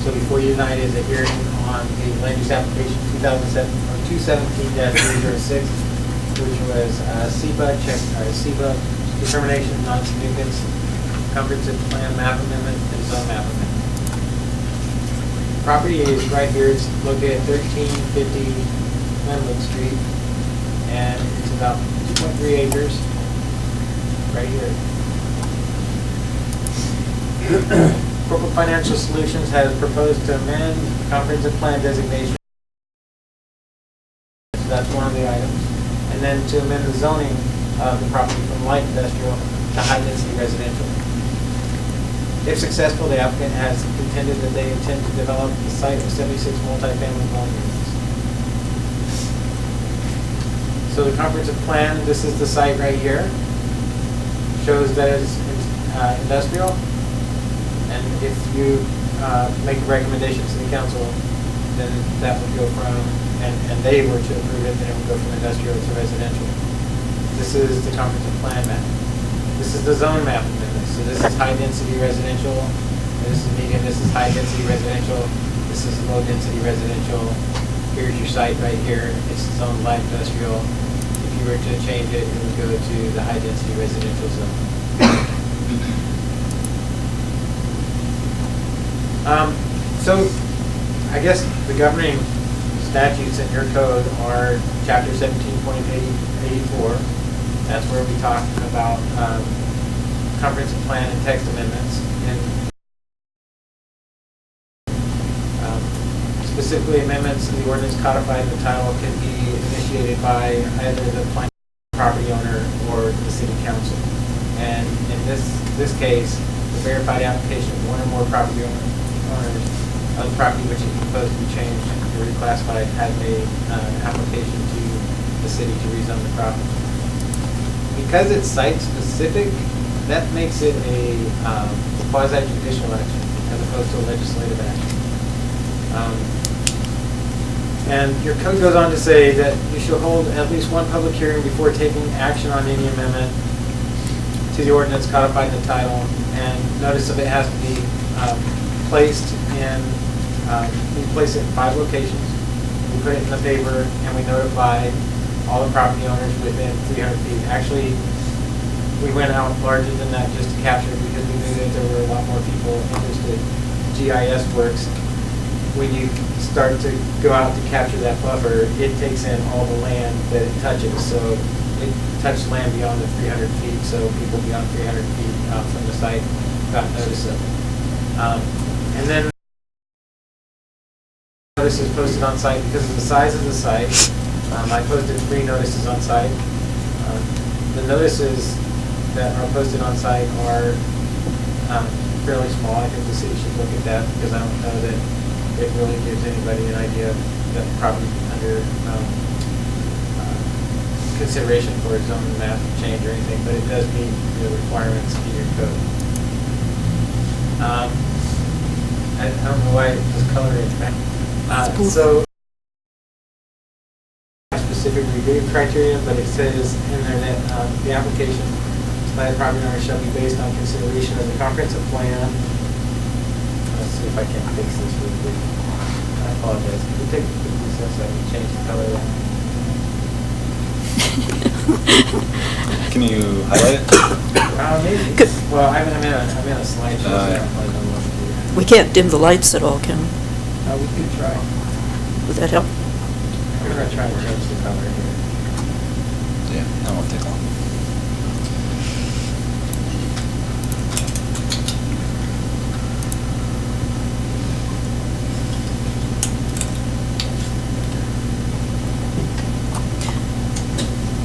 so before you tonight is a hearing on the land use application 217-306, which was SEBA determination, non-significance, comprehensive plan map amendment, and zone map amendment. Property is right here, it's located at 1350 Glenwood Street, and it's about 2.3 acres, right here. Corporate Financial Solutions has proposed to amend comprehensive plan designation. So that's one of the items. And then to amend the zoning of the property from light industrial to high-density residential. If successful, the applicant has contended that they intend to develop the site of 76 multifamily dwelling units. So the comprehensive plan, this is the site right here, shows that it's industrial. And if you make a recommendation to the council, then that would go from, and they were to approve it, then it would go from industrial to residential. This is the comprehensive plan map. This is the zone map amendment. So this is high-density residential, this is medium, this is high-density residential, this is low-density residential. Here's your site right here. It's zoned light industrial. If you were to change it, it would go to the high-density residential zone. So I guess the governing statutes in your code are chapter 17.84. That's where we talk about comprehensive plan and text amendments. And specifically amendments in the ordinance codified in the title can be initiated by either the property owner or the city council. And in this case, the verified application of one or more property owners of the property which is proposed to be changed or reclassified has made an application to the city to rezone the property. Because it's site-specific, that makes it a quasi-judicial action as opposed to a legislative action. And your code goes on to say that you shall hold at least one public hearing before taking action on any amendment to the ordinance codified in the title, and notice of it has to be placed in, we place it in 5 locations. We put it in the paper, and we notify all the property owners within 300 feet. Actually, we went out larger than that just to capture it because we knew that there were a lot more people interested. GIS works. When you start to go out to capture that buffer, it takes in all the land that it touches. So it touched land beyond the 300 feet, so people beyond 300 feet from the site got notice of it. And then notice is posted on site because of the size of the site. I posted 3 notices on site. The notices that are posted on site are fairly small. I think the city should look at that because I don't know that it really gives anybody an idea that the property under consideration for a zone map change or anything, but it does meet the requirements in your code. I don't know why it was colored in. So specific review criteria, but it says in there that the application by the property owner shall be based on consideration of the comprehensive plan. Let's see if I can fix this real quick. I apologize. Can you take a quick recess so I can change the color? Can you highlight it? Maybe. Good. Well, I'm in a slideshow, so I yeah. don't really know what to do. We can't dim the lights at all, can we? We could try. Would that help? We're gonna try to change the color here. Yeah, that won't take long.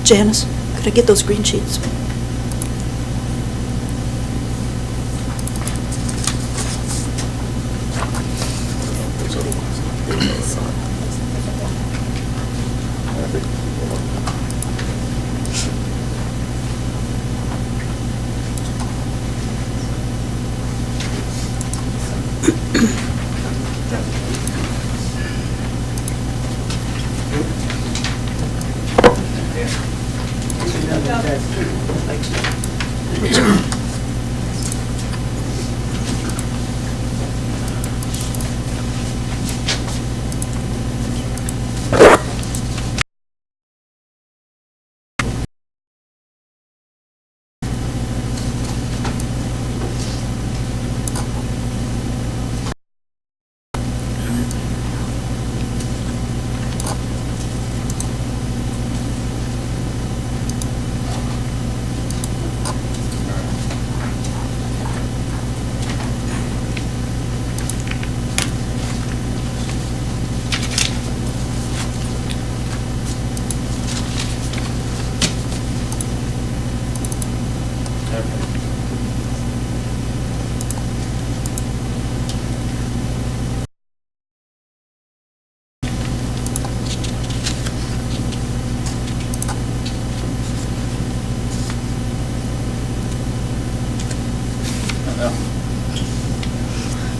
Janice, could I get those green sheets?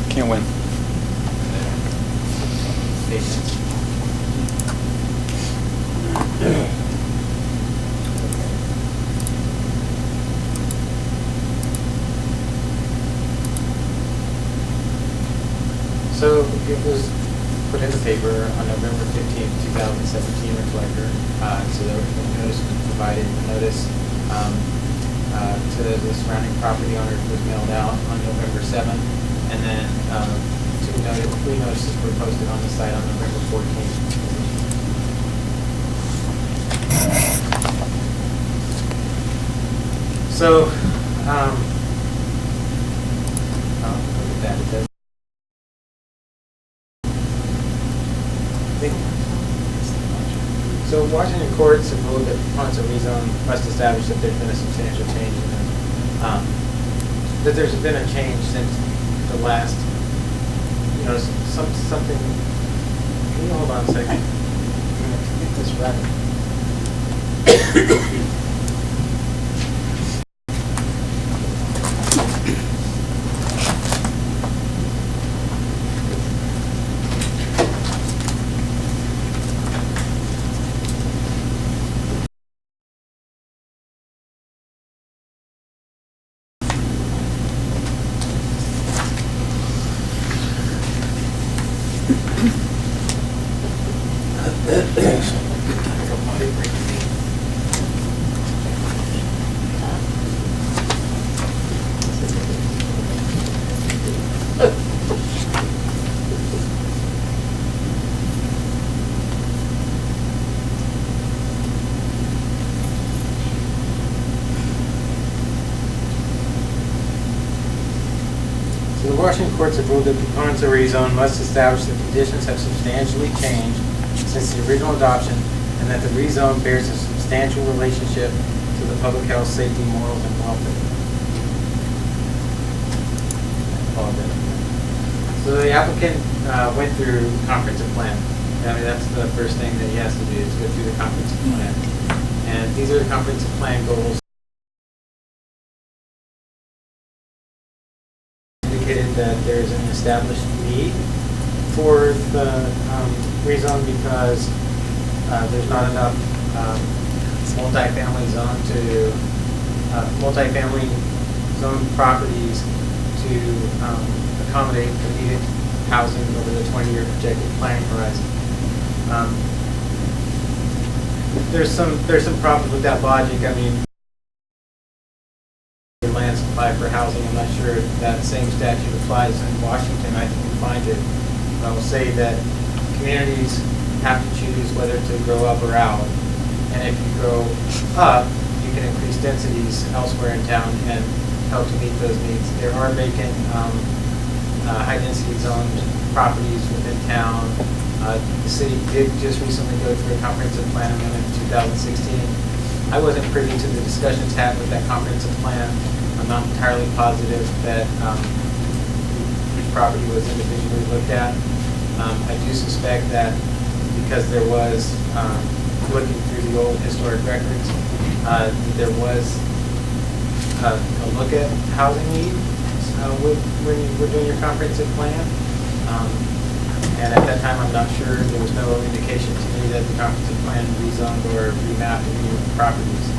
Can't win. Patience. So it was put in the paper on November 15th, 2017, reflector. So there was a notice provided, the notice to the surrounding property owners was mailed out on November 7th. And then three notices were posted on the site on November 14th. So, look at that. It does. So Washington courts have ruled that proponents of rezone must establish that there's been a substantial change in them. That there's been a change since the last, something, can you hold on a second? I'm going to get this right. So the Washington courts have ruled that proponents of rezone must establish that conditions have substantially changed since the original adoption, and that the rezone bears a substantial relationship to the public health, safety, morals, and welfare. So the applicant went through comprehensive plan. I mean, that's the first thing that he has to do, is go through the comprehensive plan. And these are the comprehensive plan goals. Indicated that there's an established need for the rezone because there's not enough multifamily zone properties to accommodate the needed housing over the 20-year projected planning horizon. There's some problems with that logic. I mean, land supply for housing. I'm not sure if that same statute applies in Washington. I can find it. I will say that communities have to choose whether to grow up or out. And if you grow up, you can increase densities elsewhere in town and help to meet those needs. There are vacant, high-density zoned properties within town. The city did just recently go through a comprehensive plan amendment in 2016. I wasn't privy to the discussions had with that comprehensive plan. I'm not entirely positive that each property was individually looked at. I do suspect that because there was, looking through the old historic records, there was a look at housing needs when you were doing your comprehensive plan. And at that time, I'm not sure, there was no indication to me that the comprehensive plan rezoned or remapped any properties.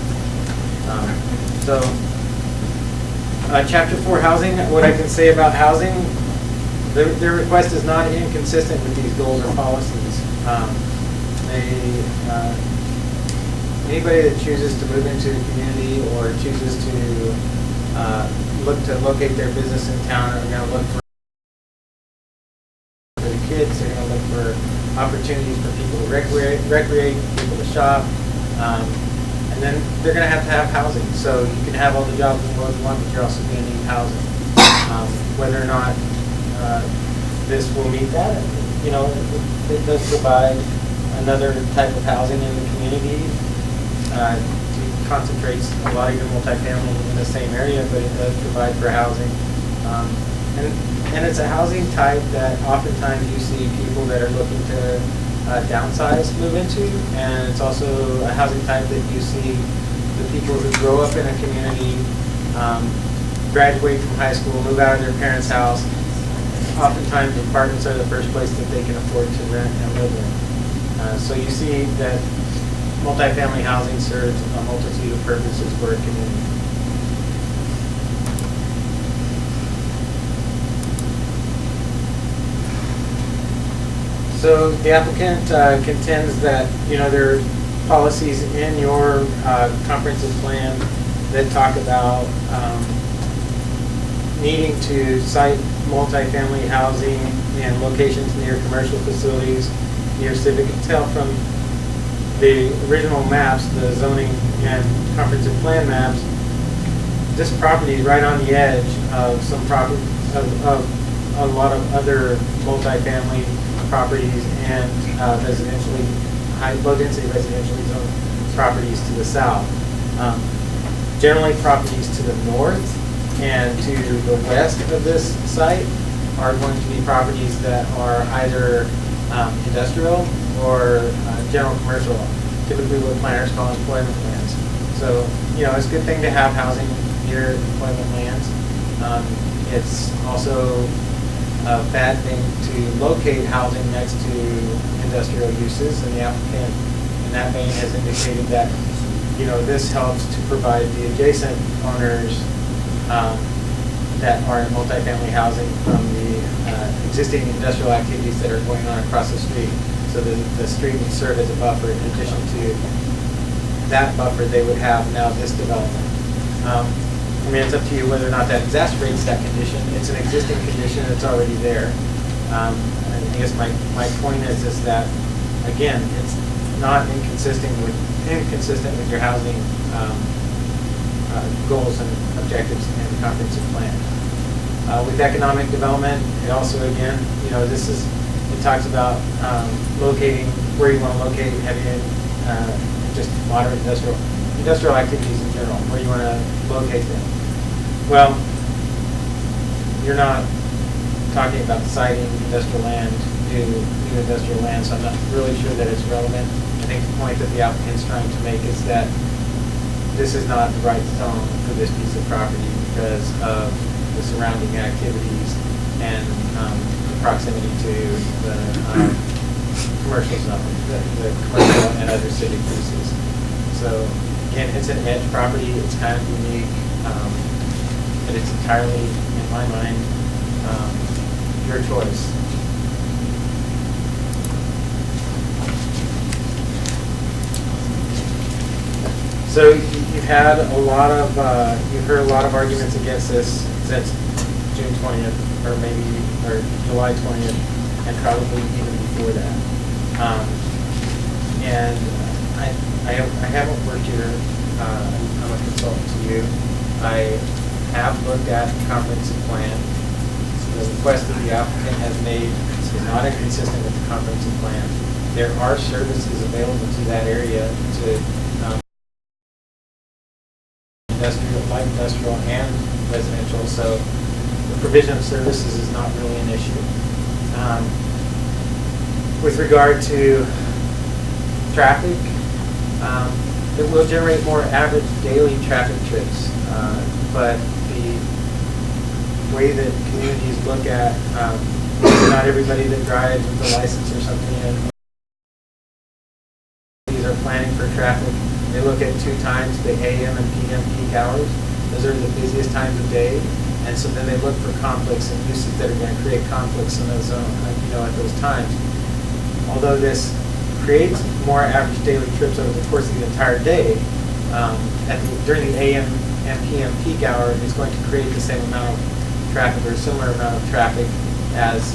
Chapter 4 housing, what I can say about housing, their request is not inconsistent with these goals or policies. Anybody that chooses to move into a community or chooses to look to locate their business in town are going to look for the kids. They're going to look for opportunities for people to recreate, people to shop, and then they're going to have housing. So you can have all the jobs in the world you want, but you're also going to need housing. Whether or not this will meet that, it does provide another type of housing in the community. It concentrates a lot of your multifamily in the same area, but it does provide for housing. And it's a housing type that oftentimes you see people that are looking to downsize move into, and it's also a housing type that you see the people who grow up in a community, graduate from high school, move out of their parents' house. Oftentimes apartments are the first place that they can afford to rent and live in. So you see that multifamily housing serves a multitude of purposes for a community. So the applicant contends that, there are policies in your comprehensive plan that talk about needing to site multifamily housing in locations near commercial facilities, near civic. You can tell from the original maps, the zoning and comprehensive plan maps, this property is right on the edge of some property of a lot of other multifamily properties and residentially, low-density residentially zoned properties to the south. Generally, properties to the north and to the west of this site are going to be properties that are either industrial or general commercial, typically what planners call employment lands. So, it's a good thing to have housing near employment lands. It's also a bad thing to locate housing next to industrial uses, and the applicant in that vein has indicated that, this helps to provide the adjacent owners that are in multifamily housing from the existing industrial activities that are going on across the street. So the street would serve as a buffer in addition to that buffer they would have now this development. It's up to you whether or not that exacerbates that condition. It's an existing condition that's already there. I guess my point is that, again, it's not inconsistent with your housing goals and objectives in the comprehensive plan. With economic development, it also, again, it talks about locating where you want to locate, having just moderate industrial activities in general, where you want to locate them. Well, you're not talking about citing industrial land, new industrial land, so I'm not really sure that it's relevant. I think the point that the applicant's trying to make is that this is not the right zone for this piece of property because of the surrounding activities and the proximity to the commercial zone, the commercial and other civic uses. So again, it's an edge property. It's kind of unique, but it's entirely, in my mind, your choice. So you've had a lot of, you've heard a lot of arguments against this since June 20th, or July 20th, and probably even before that. And I haven't worked here, I'm a consultant to you. I have looked at the comprehensive plan. The request that the applicant has made is not inconsistent with the comprehensive plan. There are services available to that area to light industrial and residential, so the provision of services is not really an issue. With regard to traffic, it will generate more average daily traffic trips, but the way that communities look at not everybody that drives with a license or something these are planning for traffic. They look at 2 times the AM and PM peak hours. Those are the busiest times of day, and so then they look for conflicts and uses that are going to create conflicts in those at those times. Although this creates more average daily trips over the course of the entire day, during the AM and PM peak hour, it's going to create the same amount of traffic or a similar amount of traffic as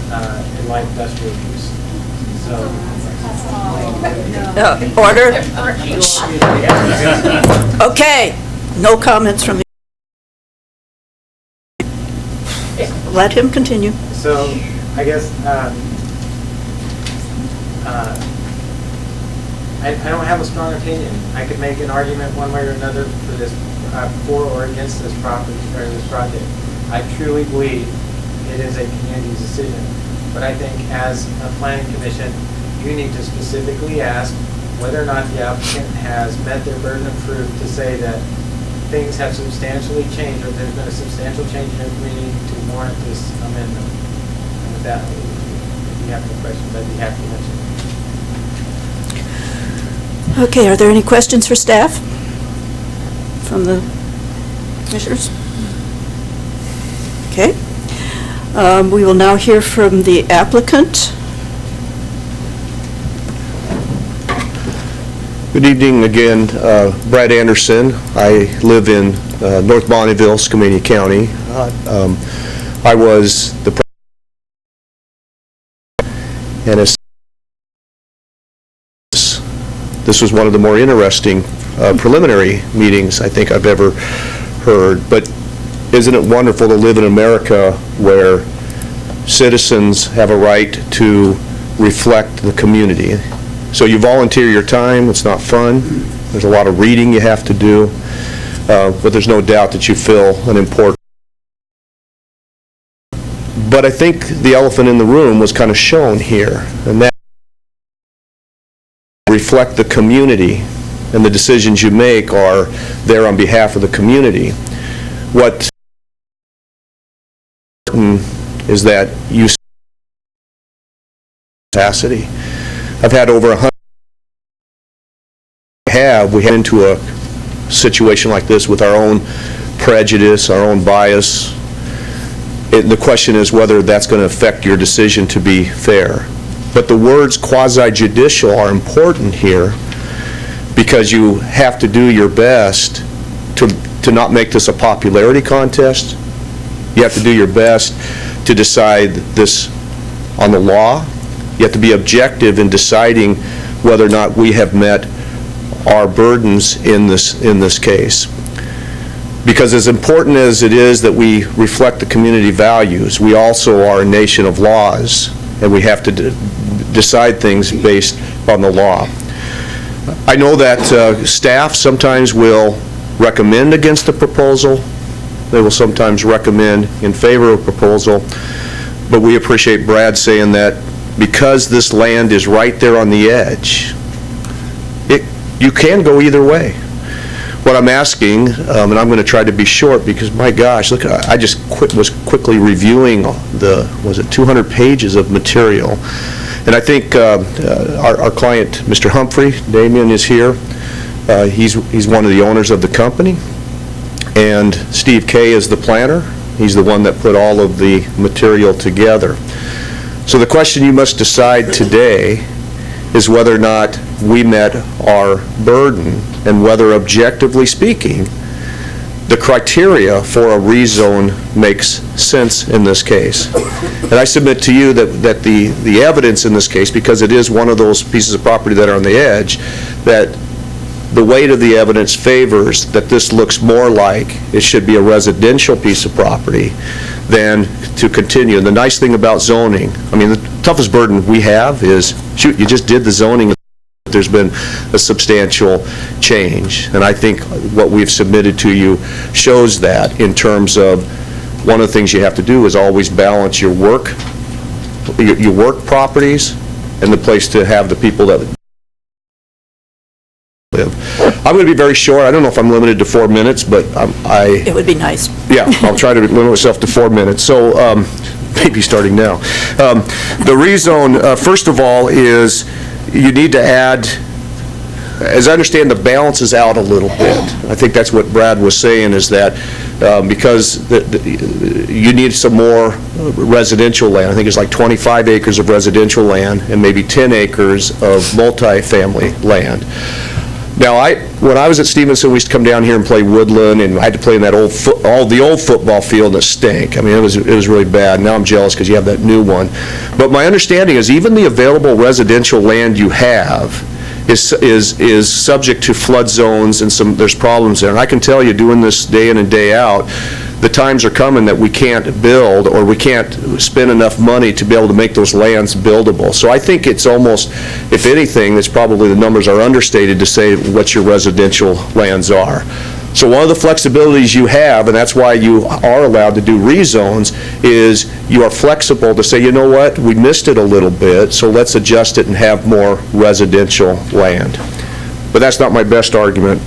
in light industrial use. So. Order. Okay, no comments from the. Let him continue. So, I guess I don't have a strong opinion. I could make an argument one way or another for this, for or against this property or this project. I truly believe it is a community decision, but I think as a planning commission, you need to specifically ask whether or not the applicant has met their burden of proof to say that things have substantially changed or there's been a substantial change in their community to warrant this amendment. And with that, if you have any questions, I'd be happy to answer them. Okay, are there any questions for staff from the commissioners? Okay. We will now hear from the applicant. Good evening again, Brad Anderson. I live in North Bonneville, Skamania County. I was the and this was one of the more interesting preliminary meetings I think I've ever heard. But isn't it wonderful to live in America where citizens have a right to reflect the community? So you volunteer your time, it's not fun, there's a lot of reading you have to do, but there's no doubt that you fill an important. But I think the elephant in the room was kind of shown here, and that reflect the community, and the decisions you make are there on behalf of the community. What is that you capacity. I've had over 100. We head into a situation like this with our own prejudice, our own bias. The question is whether that's going to affect your decision to be fair. But the words quasi-judicial are important here because you have to do your best to not make this a popularity contest. You have to do your best to decide this on the law. You have to be objective in deciding whether or not we have met our burdens in this case. Because as important as it is that we reflect the community values, we also are a nation of laws, and we have to decide things based on the law. I know that staff sometimes will recommend against a proposal. They will sometimes recommend in favor of a proposal, but we appreciate Brad saying that because this land is right there on the edge, you can go either way. What I'm asking, and I'm going to try to be short because my gosh, look, I just was quickly reviewing was it 200 pages of material, and I think our client, Mr. Humphrey, Damien, is here. He's one of the owners of the company, and Steve Kay is the planner. He's the one that put all of the material together. So the question you must decide today is whether or not we met our burden and whether, objectively speaking, the criteria for a rezone makes sense in this case. And I submit to you that the evidence in this case, because it is one of those pieces of property that are on the edge, that the weight of the evidence favors that this looks more like it should be a residential piece of property than to continue. And the nice thing about zoning, I mean, the toughest burden we have is, shoot, you just did the zoning. There's been a substantial change. And I think what we've submitted to you shows that, in terms of one of the things you have to do is always balance your work properties and the place to have the people that live. I'm going to be very short. I don't know if I'm limited to 4 minutes, but It would be nice. yeah, I'll try to limit myself to 4 minutes. So maybe starting now. The rezone, first of all, is you need to add, as I understand, the balance is out a little bit. I think that's what Brad was saying, is that because you need some more residential land. I think it's like 25 acres of residential land and maybe 10 acres of multifamily land. Now, when I was at Stevenson, we used to come down here and play Woodland, and I had to play in that old football field, and it stank. I mean, it was really bad. Now I'm jealous because you have that new one. But my understanding is even the available residential land you have is subject to flood zones, and there's problems there. And I can tell you, doing this day in and day out, the times are coming that we can't build, or we can't spend enough money to be able to make those lands buildable. So I think it's almost, if anything, it's probably the numbers are understated to say what your residential lands are. So one of the flexibilities you have, and that's why you are allowed to do rezones, is you are flexible to say, you know what, we missed it a little bit, so let's adjust it and have more residential land. But that's not my best argument.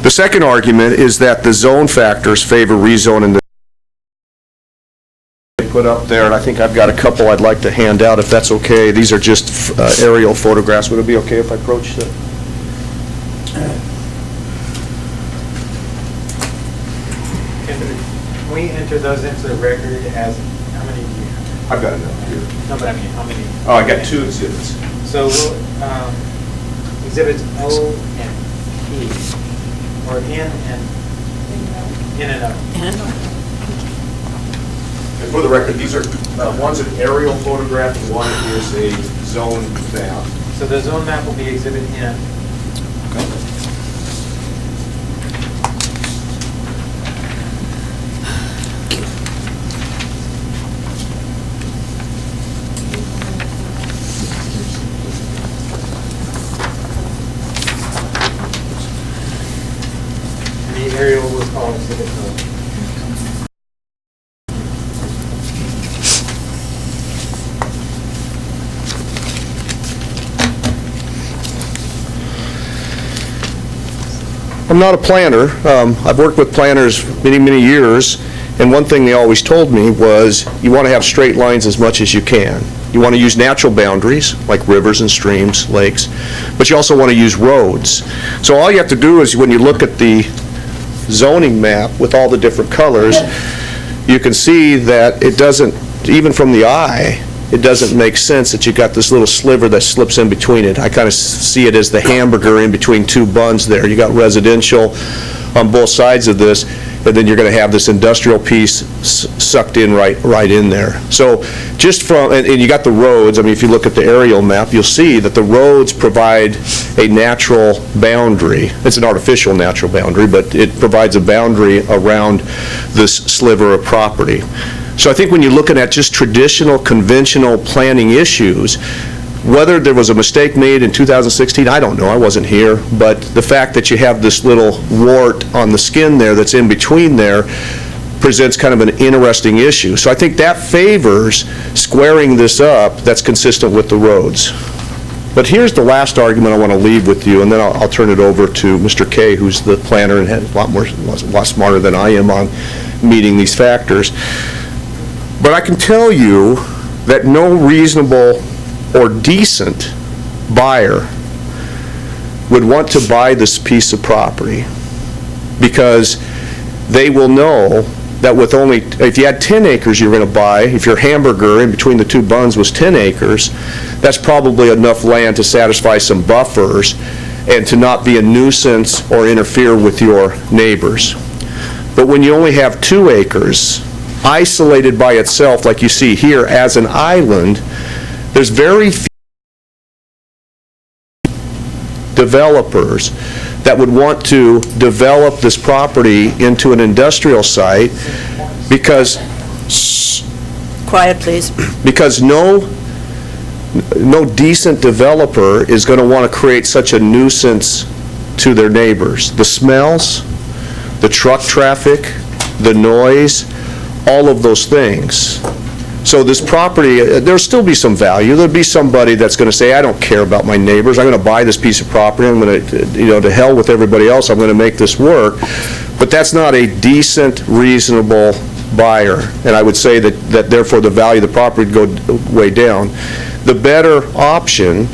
The second argument is that the zone factors favor rezoning. Put up there, and I think I've got a couple I'd like to hand out if that's okay. These are just aerial photographs. Would it be okay if I approach that? Can we enter those into the record as, how many do you have? I've got enough here. No, but I mean, how many? Oh, I got 2 exhibits. So, exhibits O and P, or N and O. And for the record, these are, one's an aerial photograph and one is a zone map. So the zone map will be exhibit N. And the aerial was called exhibit O. I'm not a planner. I've worked with planners many, many years, and one thing they always told me was you want to have straight lines as much as you can. You want to use natural boundaries, like rivers and streams, lakes, but you also want to use roads. So all you have to do is, when you look at the zoning map with all the different colors, you can see that it doesn't, even from the eye, it doesn't make sense that you got this little sliver that slips in between it. I kind of see it as the hamburger in between two buns there. You got residential on both sides of this, and then you're going to have this industrial piece sucked in right in there. So just from, and you got the roads. I mean, if you look at the aerial map, you'll see that the roads provide a natural boundary. It's an artificial natural boundary, but it provides a boundary around this sliver of property. So I think when you're looking at just traditional, conventional planning issues, whether there was a mistake made in 2016, I don't know, I wasn't here, but the fact that you have this little wart on the skin there that's in between there presents kind of an interesting issue. So I think that favors squaring this up that's consistent with the roads. But here's the last argument I want to leave with you, and then I'll turn it over to Mr. Kay, who's the planner and a lot smarter than I am on meeting these factors. But I can tell you that no reasonable or decent buyer would want to buy this piece of property, because they will know that with only, if you had 10 acres you're going to buy, if your hamburger in between the two buns was 10 acres, that's probably enough land to satisfy some buffers and to not be a nuisance or interfere with your neighbors. But when you only have 2 acres, isolated by itself, like you see here, as an island, there's very few developers that would want to develop this property into an industrial site because... Shh. Quiet, please. Because no decent developer is going to want to create such a nuisance to their neighbors. The smells, the truck traffic, the noise, all of those things. So this property, there'll still be some value. There'll be somebody that's going to say, I don't care about my neighbors. I'm going to buy this piece of property. I'm going to, to hell with everybody else. I'm going to make this work. But that's not a decent, reasonable buyer. And I would say that therefore the value of the property would go way down. The better option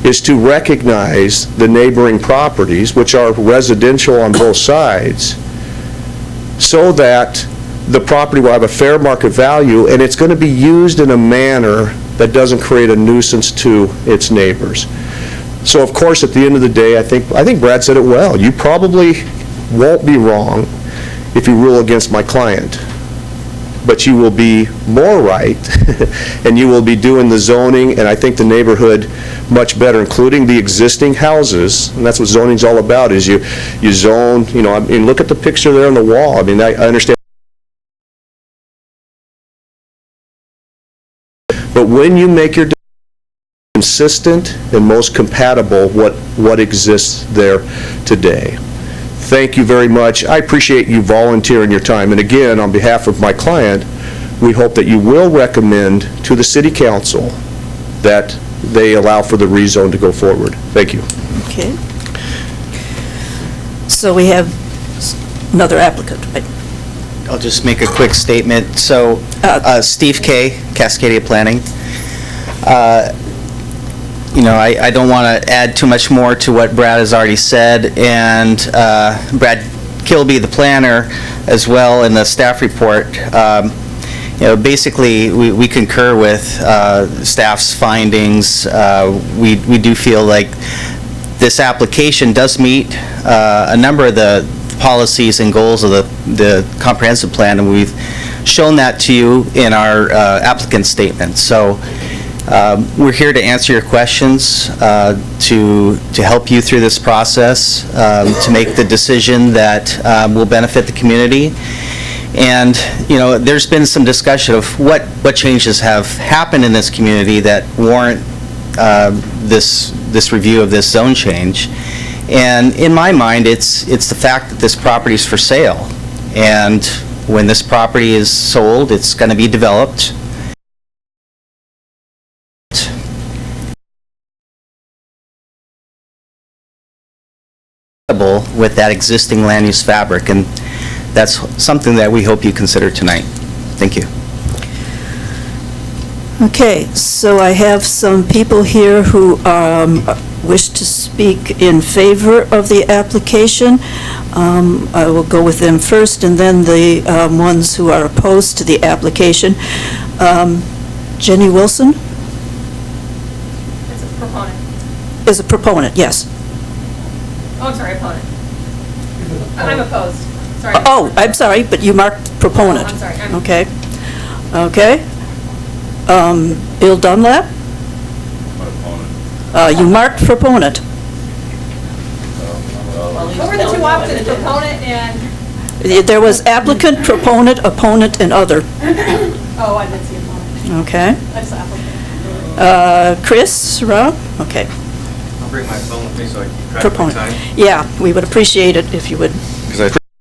is to recognize the neighboring properties, which are residential on both sides, so that the property will have a fair market value, and it's going to be used in a manner that doesn't create a nuisance to its neighbors. So, of course, at the end of the day, I think Brad said it well. You probably won't be wrong if you rule against my client, but you will be more right, and you will be doing the zoning, and I think the neighborhood much better, including the existing houses, and that's what zoning's all about, is you zone, I mean, look at the picture there on the wall. I mean, I understand. But when you make your consistent and most compatible what exists there today. Thank you very much. I appreciate you volunteering your time. And again, on behalf of my client, we hope that you will recommend to the City Council that they allow for the rezone to go forward. Thank you. Okay. So we have another applicant, right? I'll just make a quick statement. So, Steve Kay, Cascadia Planning. I don't want to add too much more to what Brad has already said, and Brad Kilby, the planner, as well, in the staff report. Basically, we concur with staff's findings. We do feel like this application does meet a number of the policies and goals of the comprehensive plan, and we've shown that to you in our applicant statement. So we're here to answer your questions, to help you through this process, to make the decision that will benefit the community. And there's been some discussion of what changes have happened in this community that warrant this review of this zone change. And in my mind, it's the fact that this property is for sale. And when this property is sold, it's going to be developed. With that existing land use fabric. And that's something that we hope you consider tonight. Thank you. Okay, so I have some people here who wish to speak in favor of the application. I will go with them first, and then the ones who are opposed to the application. Jenny Wilson? It's a proponent. Is a proponent, yes. Oh, I'm sorry, opponent. I'm opposed. Sorry. Oh, I'm sorry, but you marked proponent. Oh, I'm sorry. Okay. Okay. Bill Dunlap? You marked proponent. What were the two options, proponent and? There was applicant, proponent, opponent, and other. Oh, I did see opponent. Okay. I saw applicant. Chris, Rob? Okay. I'll bring my phone with me so I keep track of my Proponent. time. Yeah, we would appreciate it if you would.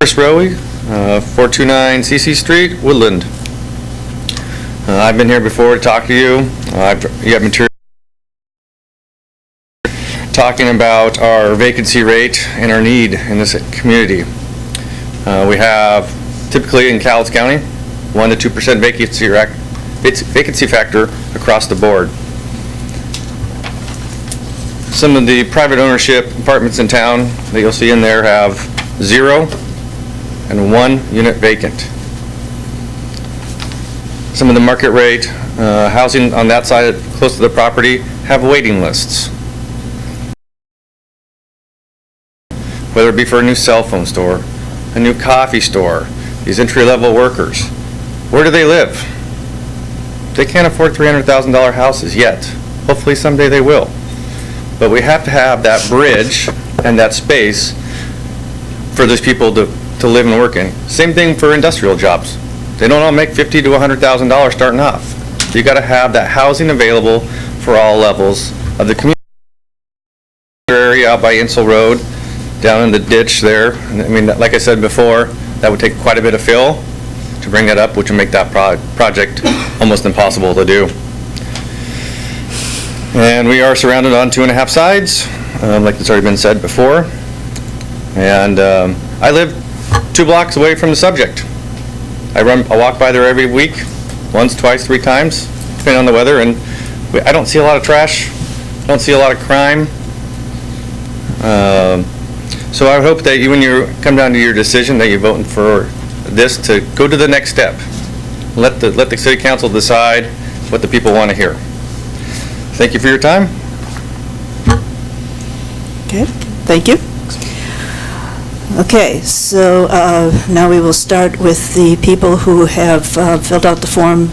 Chris Rowe, 429 CC Street, Woodland. I've been here before to talk to you. You have material talking about our vacancy rate and our need in this community. We have typically in Cowlitz County 1 to 2% vacancy factor across the board. Some of the private ownership apartments in town that you'll see in there have 0 and 1 unit vacant. some of the market rate housing on that side, close to the property, have waiting lists. Whether it be for a new cell phone store, a new coffee store, these entry-level workers. Where do they live? They can't afford $300,000 houses yet. Hopefully someday they will. But we have to have that bridge and that space for those people to live and work in. Same thing for industrial jobs. They don't all make $50,000 to $100,000 starting off. You got to have that housing available for all levels of the community. Area out by Insel Road, down in the ditch there. I mean, like I said before, that would take quite a bit of fill to bring that up, which would make that project almost impossible to do. And we are surrounded on 2.5 sides, like it's already been said before. And I live 2 blocks away from the subject. I walk by there every week, once, twice, 3 times, depending on the weather, and I don't see a lot of trash, I don't see a lot of crime. So I hope that when you come down to your decision, that you're voting for this to go to the next step. Let the city council decide what the people want to hear. Thank you for your time. Okay, thank you. Okay, so now we will start with the people who have filled out the form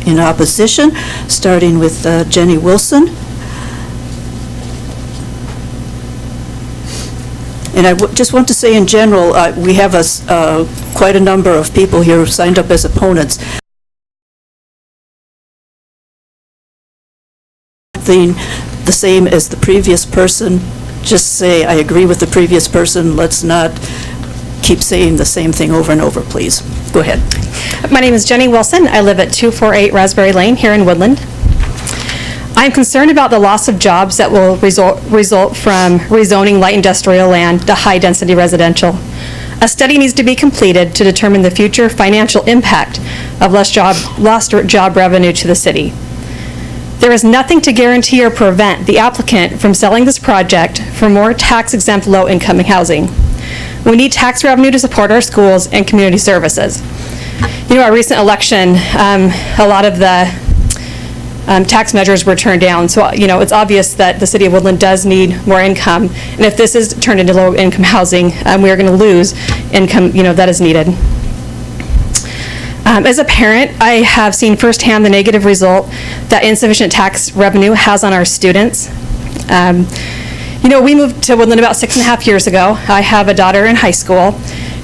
in opposition, starting with Jenny Wilson. And I just want to say in general, we have quite a number of people here who signed up as opponents. The same as the previous person, just say, I agree with the previous person, let's not keep saying the same thing over and over, please. Go ahead. My name is Jenny Wilson. I live at 248 Raspberry Lane here in Woodland. I'm concerned about the loss of jobs that will result from rezoning light industrial land to high-density residential. A study needs to be completed to determine the future financial impact of lost job revenue to the city. There is nothing to guarantee or prevent the applicant from selling this project for more tax-exempt low-income housing. We need tax revenue to support our schools and community services. You know, our recent election, a lot of the tax measures were turned down. So, you know, it's obvious that the city of Woodland does need more income. And if this is turned into low-income housing, we are going to lose income, you know, that is needed. As a parent, I have seen firsthand the negative result that insufficient tax revenue has on our students. You know, we moved to Woodland about 6.5 years ago. I have a daughter in high school.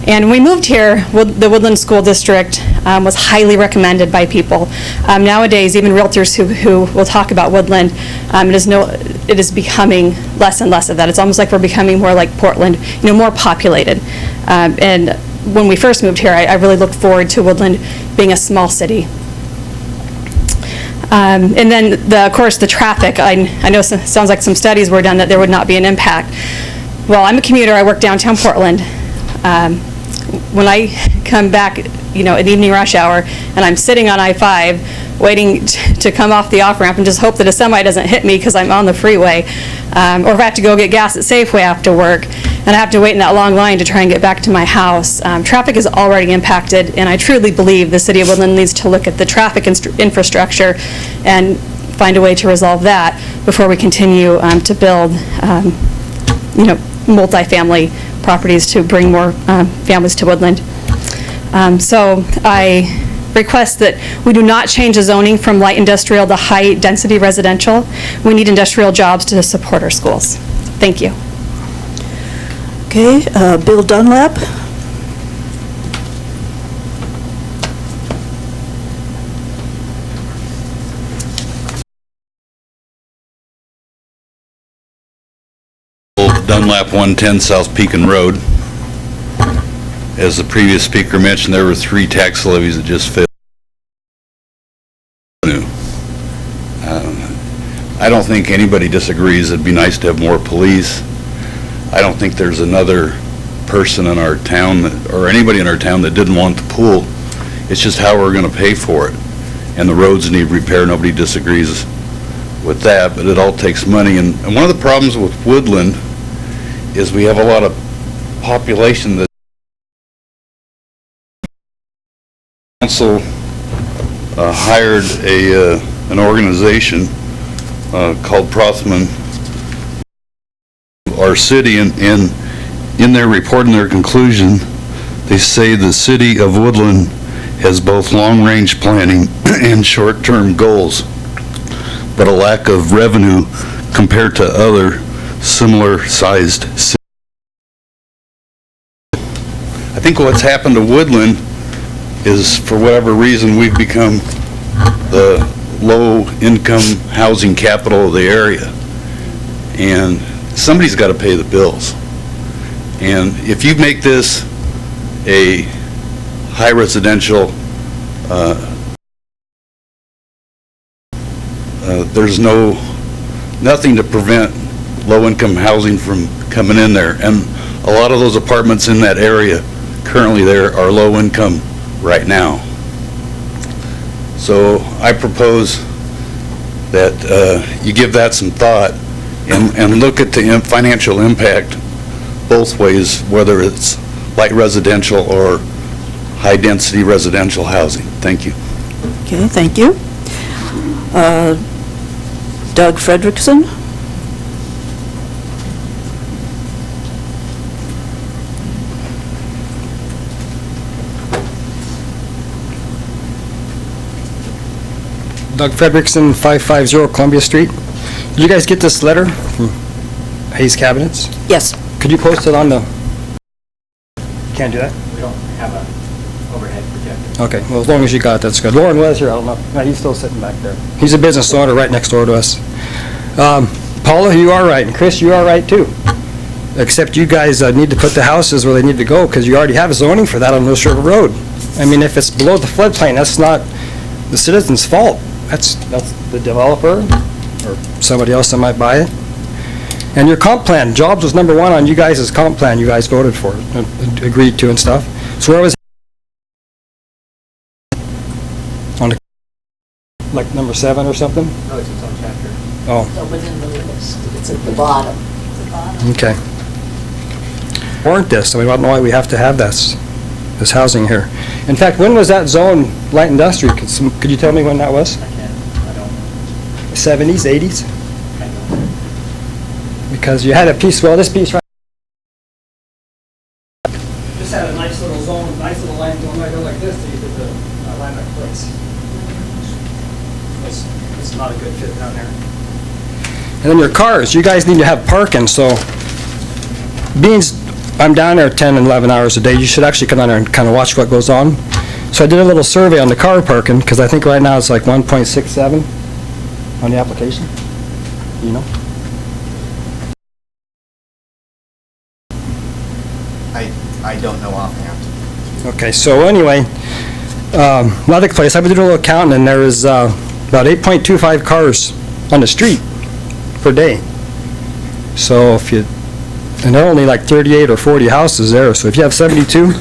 And when we moved here, the Woodland School District was highly recommended by people. Nowadays, even realtors who will talk about Woodland, it is becoming less and less of that. It's almost like we're becoming more like Portland, you know, more populated. And when we first moved here, I really looked forward to Woodland being a small city. And then, of course, the traffic. I know it sounds like some studies were done that there would not be an impact. Well, I'm a commuter. I work downtown Portland. When I come back, you know, at evening rush hour, and I'm sitting on I-5 waiting to come off the off-ramp and just hope that a semi doesn't hit me because I'm on the freeway, or if I have to go get gas at Safeway after work, and I have to wait in that long line to try and get back to my house. Traffic is already impacted, and I truly believe the City of Woodland needs to look at the traffic infrastructure and find a way to resolve that before we continue to build, you know, multifamily properties to bring more families to Woodland. So I request that we do not change the zoning from light industrial to high-density residential. We need industrial jobs to support our schools. Thank you. Okay, Bill Dunlap. Dunlap 110 South Pekin Road. As the previous speaker mentioned, there were 3 tax levies that just failed. I don't think anybody disagrees it'd be nice to have more police. I don't think there's another person in our town or anybody in our town that didn't want the pool. It's just how we're going to pay for it. And the roads need repair. Nobody disagrees with that, but it all takes money. And one of the problems with Woodland is we have a lot of population that council hired an organization called Prothman, our city, and in their report and their conclusion, they say the city of Woodland has both long-range planning and short-term goals, but a lack of revenue compared to other similar-sized cities. I think what's happened to Woodland is, for whatever reason, we've become the low-income housing capital of the area. And somebody's got to pay the bills. And if you make this a high residential, there's nothing to prevent low-income housing from coming in there. And a lot of those apartments in that area currently there are low-income right now. So I propose that you give that some thought and look at the financial impact both ways, whether it's light residential or high-density residential housing. Thank you. Okay, thank you. Doug Frederickson? Doug Frederickson, 550 Columbia Street. Did you guys get this letter from Hayes Cabinets? Yes. Could you post it on the... Can't do that? We don't have a overhead projector. Okay, well, as long as you got it, that's good. Lauren was here, I don't know. No, he's still sitting back there. He's a business owner right next door to us. Paula, you are right, and Chris, you are right too. Except you guys need to put the houses where they need to go, because you already have a zoning for that on Mills River Road. I mean, if it's below the floodplain, that's not the citizens' fault. That's the developer or somebody else that might buy it. And your comp plan, jobs was number one on you guys' comp plan you guys voted for, agreed to and stuff. So where was on the, like number 7 or something? No, it's its own chapter. Oh. So within the list, it's at the bottom. Okay. Warrant this, I mean, I don't know why we have to have this housing here. In fact, when was that zone light industry? Could you tell me when that was? I don't know. 70s, 80s? I don't know. Because you had a piece, well, this piece right just had a nice little zone, nice little line going right like this to use the Lilac Place. It's not a good fit down there. And then your cars, you guys need to have parking, so I'm down there 10 and 11 hours a day, you should actually come down there and kind of watch what goes on. So I did a little survey on the car parking, because I think right now it's like 1.67 on the application, you know? I don't know offhand. Okay, so anyway, Lilac Place, I've been doing a little counting, and there is about 8.25 cars on the street per day. So if you, and there are only like 38 or 40 houses there, so if you have 72,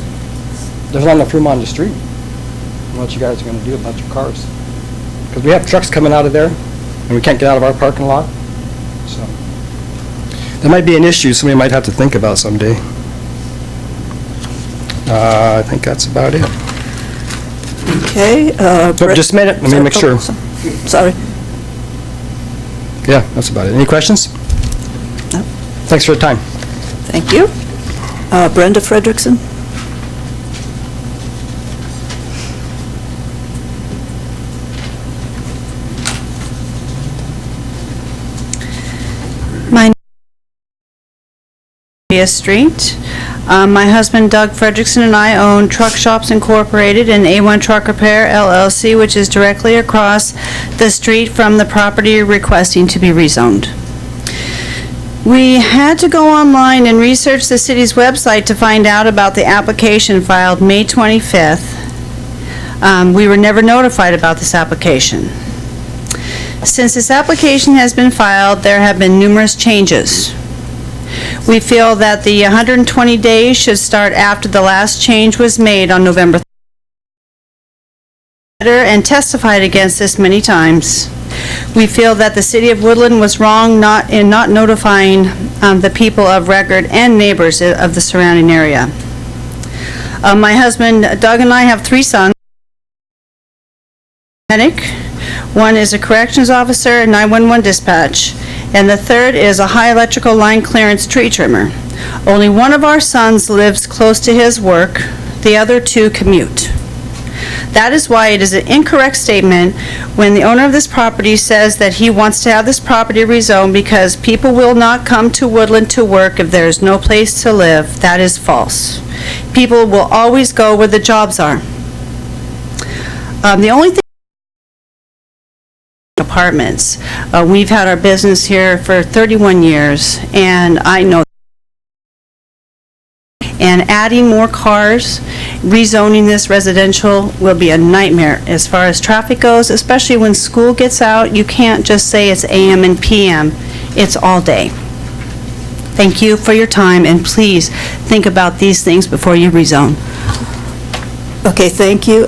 there's not enough room on the street. What you guys are going to do about your cars? Because we have trucks coming out of there, and we can't get out of our parking lot. So that might be an issue somebody might have to think about someday. I think that's about it. Okay. Just a minute, let me make sure. Sorry. Yeah, that's about it. Any questions? No. Thanks for your time. Thank you. Brenda Frederickson? My name is Street. My husband Doug Frederickson and I own Truck Shops Incorporated and A1 Truck Repair LLC, which is directly across the street from the property requesting to be rezoned. We had to go online and research the city's website to find out about the application filed May 25th. We were never notified about this application. Since this application has been filed, there have been numerous changes. We feel that the 120 days should start after the last change was made on November 3rd, and testified against this many times. We feel that the City of Woodland was wrong in not notifying the people of record and neighbors of the surrounding area. My husband Doug and I have 3 sons. medic, one is a corrections officer and 911 dispatch, and the third is a high electrical line clearance tree trimmer. Only one of our sons lives close to his work, the other two commute. That is why it is an incorrect statement when the owner of this property says that he wants to have this property rezoned because people will not come to Woodland to work if there is no place to live. That is false. People will always go where the jobs are. The only thing apartments. We've had our business here for 31 years, and I know. And adding more cars, rezoning this residential will be a nightmare as far as traffic goes, especially when school gets out. You can't just say it's AM and PM. It's all day. Thank you for your time, and please think about these things before you rezone. Okay, thank you.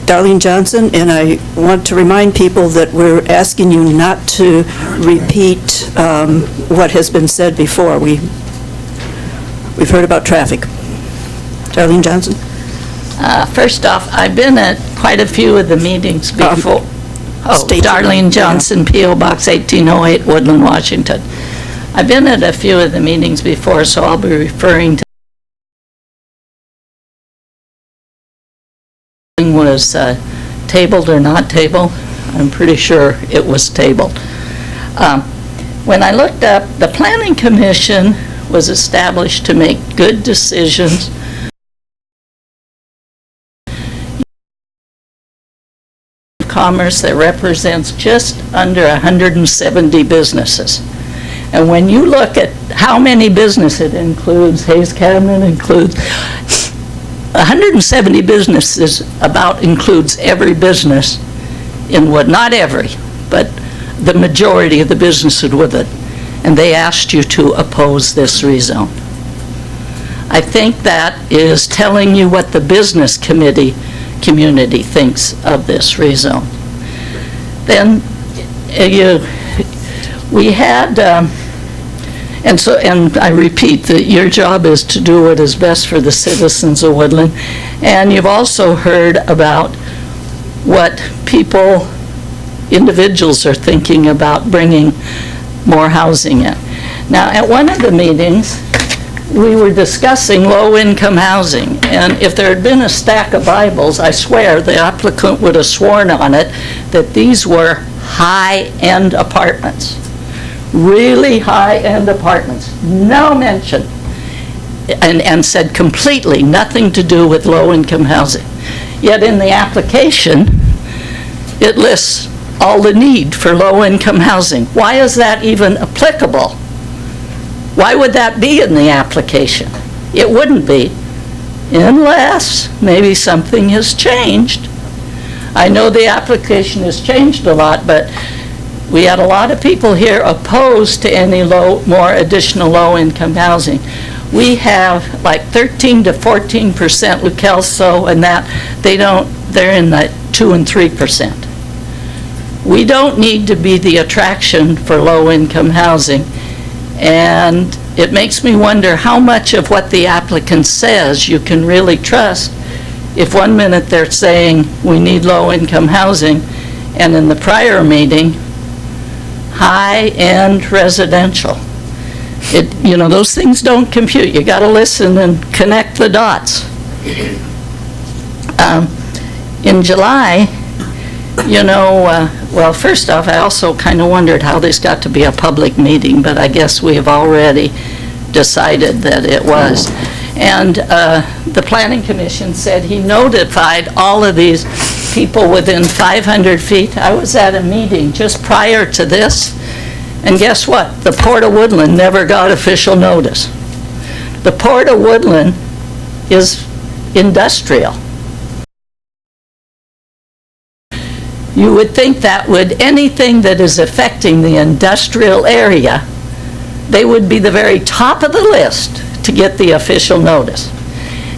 Darlene Johnson, and I want to remind people that we're asking you not to repeat what has been said before. We've heard about traffic. Darlene Johnson? First off, I've been at quite a few of the meetings before. Darlene Johnson, P.O. Box 1808, Woodland, Washington. I've been at a few of the meetings before, so I'll be referring to was tabled or not tabled. I'm pretty sure it was tabled. When I looked up, the Planning Commission was established to make good decisions commerce that represents just under 170 businesses. And when you look at how many businesses it includes, Hayes Cabinet includes 170 businesses, about includes every business in Wood, not every, but the majority of the businesses in Woodland. And they asked you to oppose this rezone. I think that is telling you what the business community thinks of this rezone. Then we had, and I repeat that your job is to do what is best for the citizens of Woodland. And you've also heard about what individuals are thinking about bringing more housing in. Now, at one of the meetings, we were discussing low-income housing, and if there had been a stack of Bibles, I swear the applicant would have sworn on it that these were high-end apartments, really high-end apartments, no mention, and said completely nothing to do with low-income housing. Yet in the application, it lists all the need for low-income housing. Why is that even applicable? Why would that be in the application? It wouldn't be, unless maybe something has changed. I know the application has changed a lot, but we had a lot of people here opposed to any more additional low-income housing. We have like 13 to 14% Lucalso, and that they're in the 2 and 3%. We don't need to be the attraction for low-income housing, and it makes me wonder how much of what the applicant says you can really trust if one minute they're saying we need low-income housing, and in the prior meeting, high-end residential. Those things don't compute. You got to listen and connect the dots. In July, well, first off, I also kind of wondered how this got to be a public meeting, but I guess we have already decided that it was. And the Planning Commission said he notified all of these people within 500 feet. I was at a meeting just prior to this, and guess what? The Port of Woodland never got official notice. The Port of Woodland is industrial. You would think that anything that is affecting the industrial area, they would be the very top of the list to get the official notice.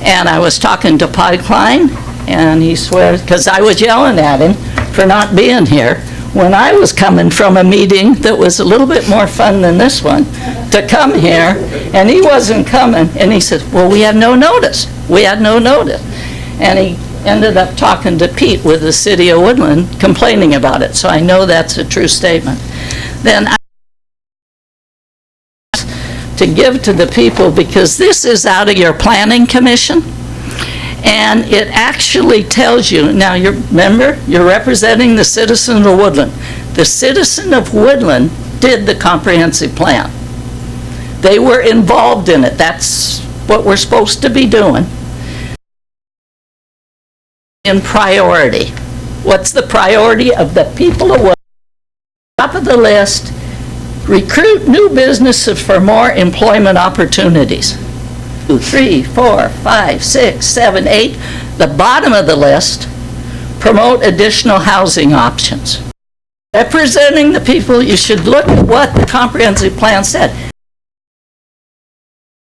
And I was talking to Pipeline, and he swears, because I was yelling at him for not being here, when I was coming from a meeting that was a little bit more fun than this one, to come here, and he wasn't coming, and he said, well, we had no notice. We had no notice. And ended up talking to Pete with the city of Woodland, complaining about it, so I know that's a true statement. Then I to give to the people, because this is out of your planning commission, and it actually tells you, now remember, you're representing the citizen of Woodland. The citizen of Woodland did the comprehensive plan. They were involved in it. That's what we're supposed to be doing. In priority. What's the priority of the people of Woodland? Top of the list, recruit new businesses for more employment opportunities. 2, 3, 4, 5, 6, 7, 8. The bottom of the list, promote additional housing options. Representing the people, you should look at what the comprehensive plan said.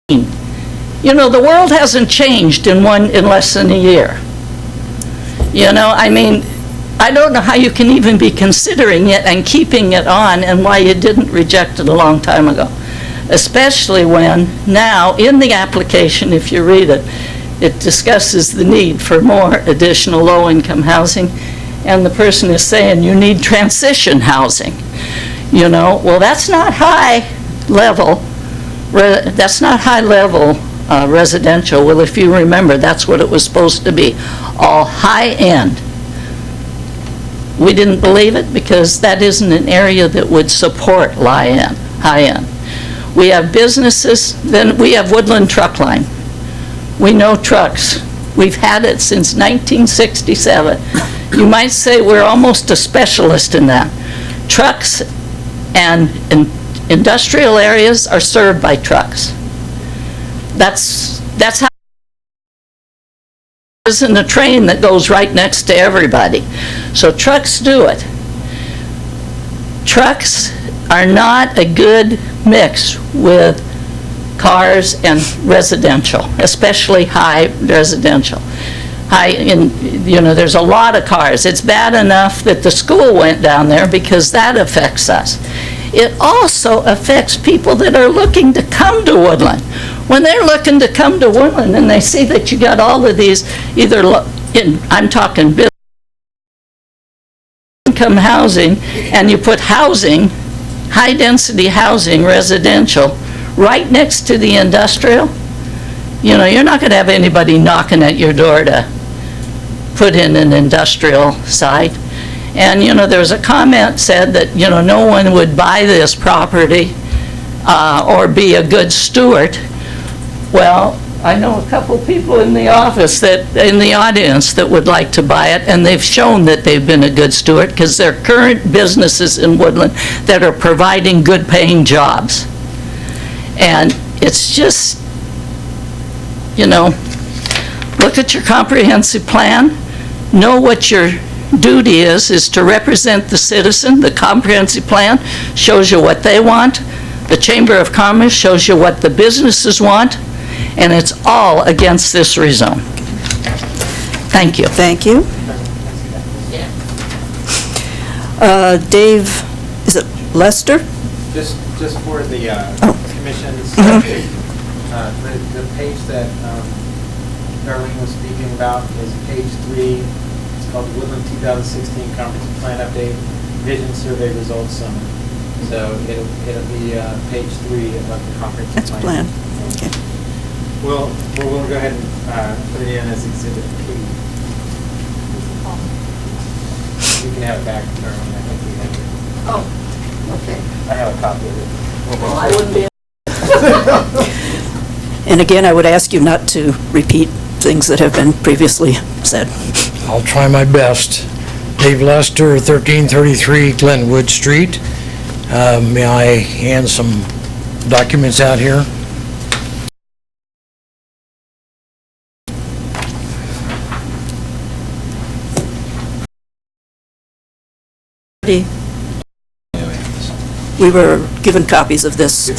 You know, the world hasn't changed in less than a year. You know, I mean, I don't know how you can even be considering it and keeping it on, and why you didn't reject it a long time ago. Especially when now, in the application, if you read it, it discusses the need for more additional low-income housing, and the person is saying you need transition housing. You know, well, that's not high level. That's not high level residential. Well, if you remember, that's what it was supposed to be, all high end. We didn't believe it because that isn't an area that would support high end. We have businesses, then we have Woodland Truck Line. We know trucks. We've had it since 1967. You might say we're almost a specialist in that. Trucks and industrial areas are served by trucks. That's how. There isn't a train that goes right next to everybody. So trucks do it. Trucks are not a good mix with cars and residential, especially high residential. There's a lot of cars. It's bad enough that the school went down there because that affects us. It also affects people that are looking to come to Woodland. When they're looking to come to Woodland and they see that you got all of these, I'm talking business, income housing, and you put housing, high-density housing, residential, right next to the industrial, you know, you're not going to have anybody knocking at your door to put in an industrial site. And, you know, there was a comment said that, you know, no one would buy this property or be a good steward. Well, I know a couple people in the audience that would like to buy it, and they've shown that they've been a good steward because they're current businesses in Woodland that are providing good paying jobs. And it's just, you know, look at your comprehensive plan, know what your duty is to represent the citizen. The comprehensive plan shows you what they want. The Chamber of Commerce shows you what the businesses want, and it's all against this rezone. Thank you. Thank you. Dave, is it Lester? Just for the commission's update, the page that Darlene was speaking about is page 3. It's called Woodland 2016 Comprehensive Plan Update, Vision Survey Results Summary. So it'll be page 3 of the comprehensive That's plan. Okay. We'll go ahead and put it in as Exhibit P. You can have it back, Darlene. I think we have it. Oh, okay. I have a copy of it. Well, I wouldn't be. And again, I would ask you not to repeat things that have been previously said. I'll try my best. Dave Lester, 1333 Glenwood Street. May I hand some documents out here? We were given copies of this. You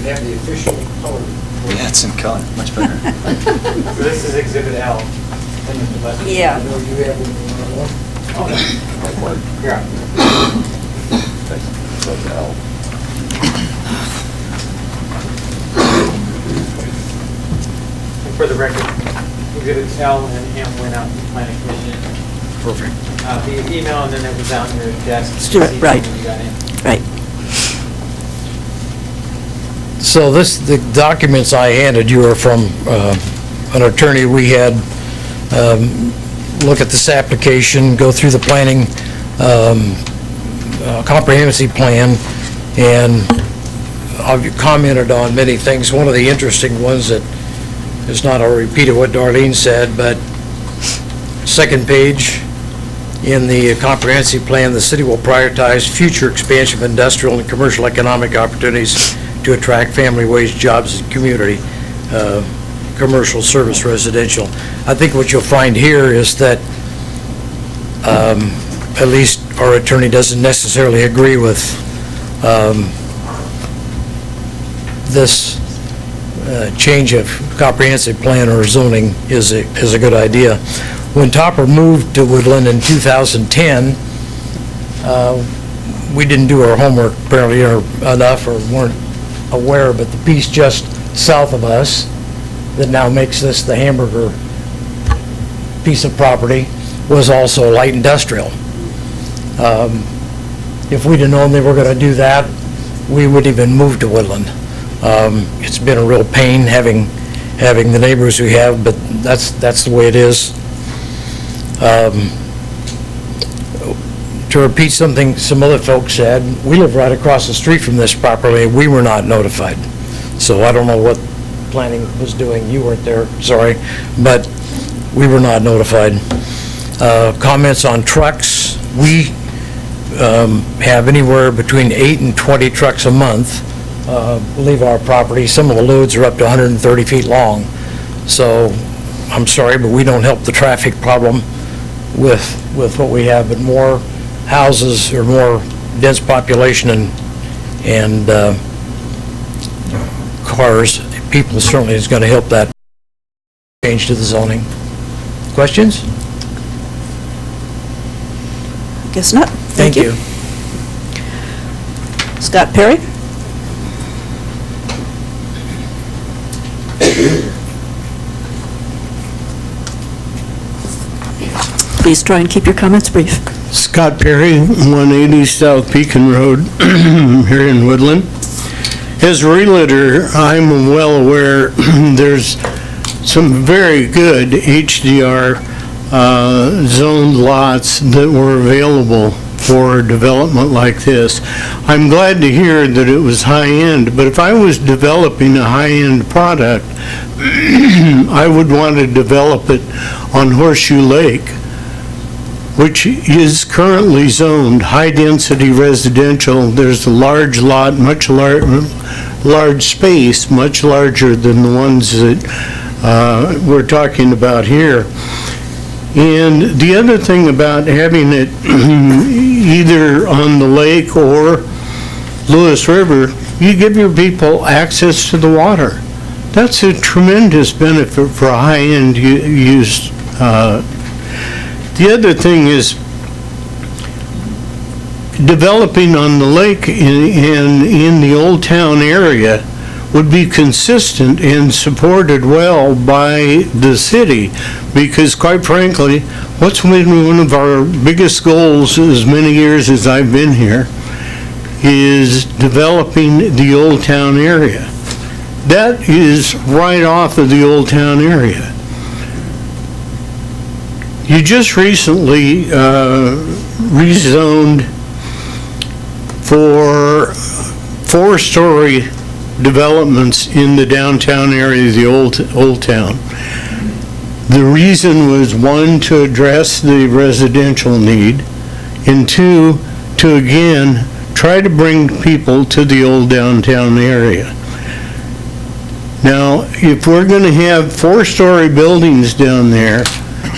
have the official color. Yeah, it's in color, much better. So this is Exhibit L. Yeah. Yeah. And for the record, Exhibits L and M went out to the planning commission. Perfect. Via email, and then it was out on your desk. Let's do it, right. When you got in. Right. So the documents I handed you are from an attorney we had look at this application, go through the planning, comprehensive plan, and I've commented on many things. One of the interesting ones that is not a repeat of what Darlene said, but second page, in the comprehensive plan, the city will prioritize future expansion of industrial and commercial economic opportunities to attract family wage jobs and community, commercial, service, residential. I think what you'll find here is that at least our attorney doesn't necessarily agree with this change of comprehensive plan or zoning is a good idea. When Topper moved to Woodland in 2010, we didn't do our homework apparently enough, or weren't aware, but the piece just south of us that now makes this the Hamburger piece of property was also light industrial. If we'd have known they were going to do that, we would even move to Woodland. It's been a real pain having the neighbors we have, but that's the way it is. To repeat something some other folks said, we live right across the street from this property. We were not notified. So I don't know what planning was doing. You weren't there, sorry, but we were not notified. Comments on trucks. We have anywhere between 8 and 20 trucks a month leave our property. Some of the loads are up to 130 feet long. So I'm sorry, but we don't help the traffic problem with what we have, but more houses or more dense population and cars, people certainly is going to help that change to the zoning. Questions? Guess not. Thank you. Scott Perry? Please try and keep your comments brief. Scott Perry, 180 South Pekin Road, here in Woodland. As a realtor, I'm well aware there's some very good HDR zoned lots that were available for development like this. I'm glad to hear that it was high-end, but if I was developing a high-end product, I would want to develop it on Horseshoe Lake, which is currently zoned high-density residential. There's a large lot, much large space, much larger than the ones that we're talking about here. And the other thing about having it either on the lake or Lewis River, you give your people access to the water. That's a tremendous benefit for a high-end use. The other thing is developing on the lake in the Old Town area would be consistent and supported well by the city, because quite frankly, what's been one of our biggest goals as many years as I've been here is developing the Old Town area. That is right off of the Old Town area. You just recently rezoned for 4-story developments in the downtown area of the Old Town. The reason was, 1, to address the residential need, and 2, to again try to bring people to the old downtown area. Now, if we're going to have 4-story buildings down there,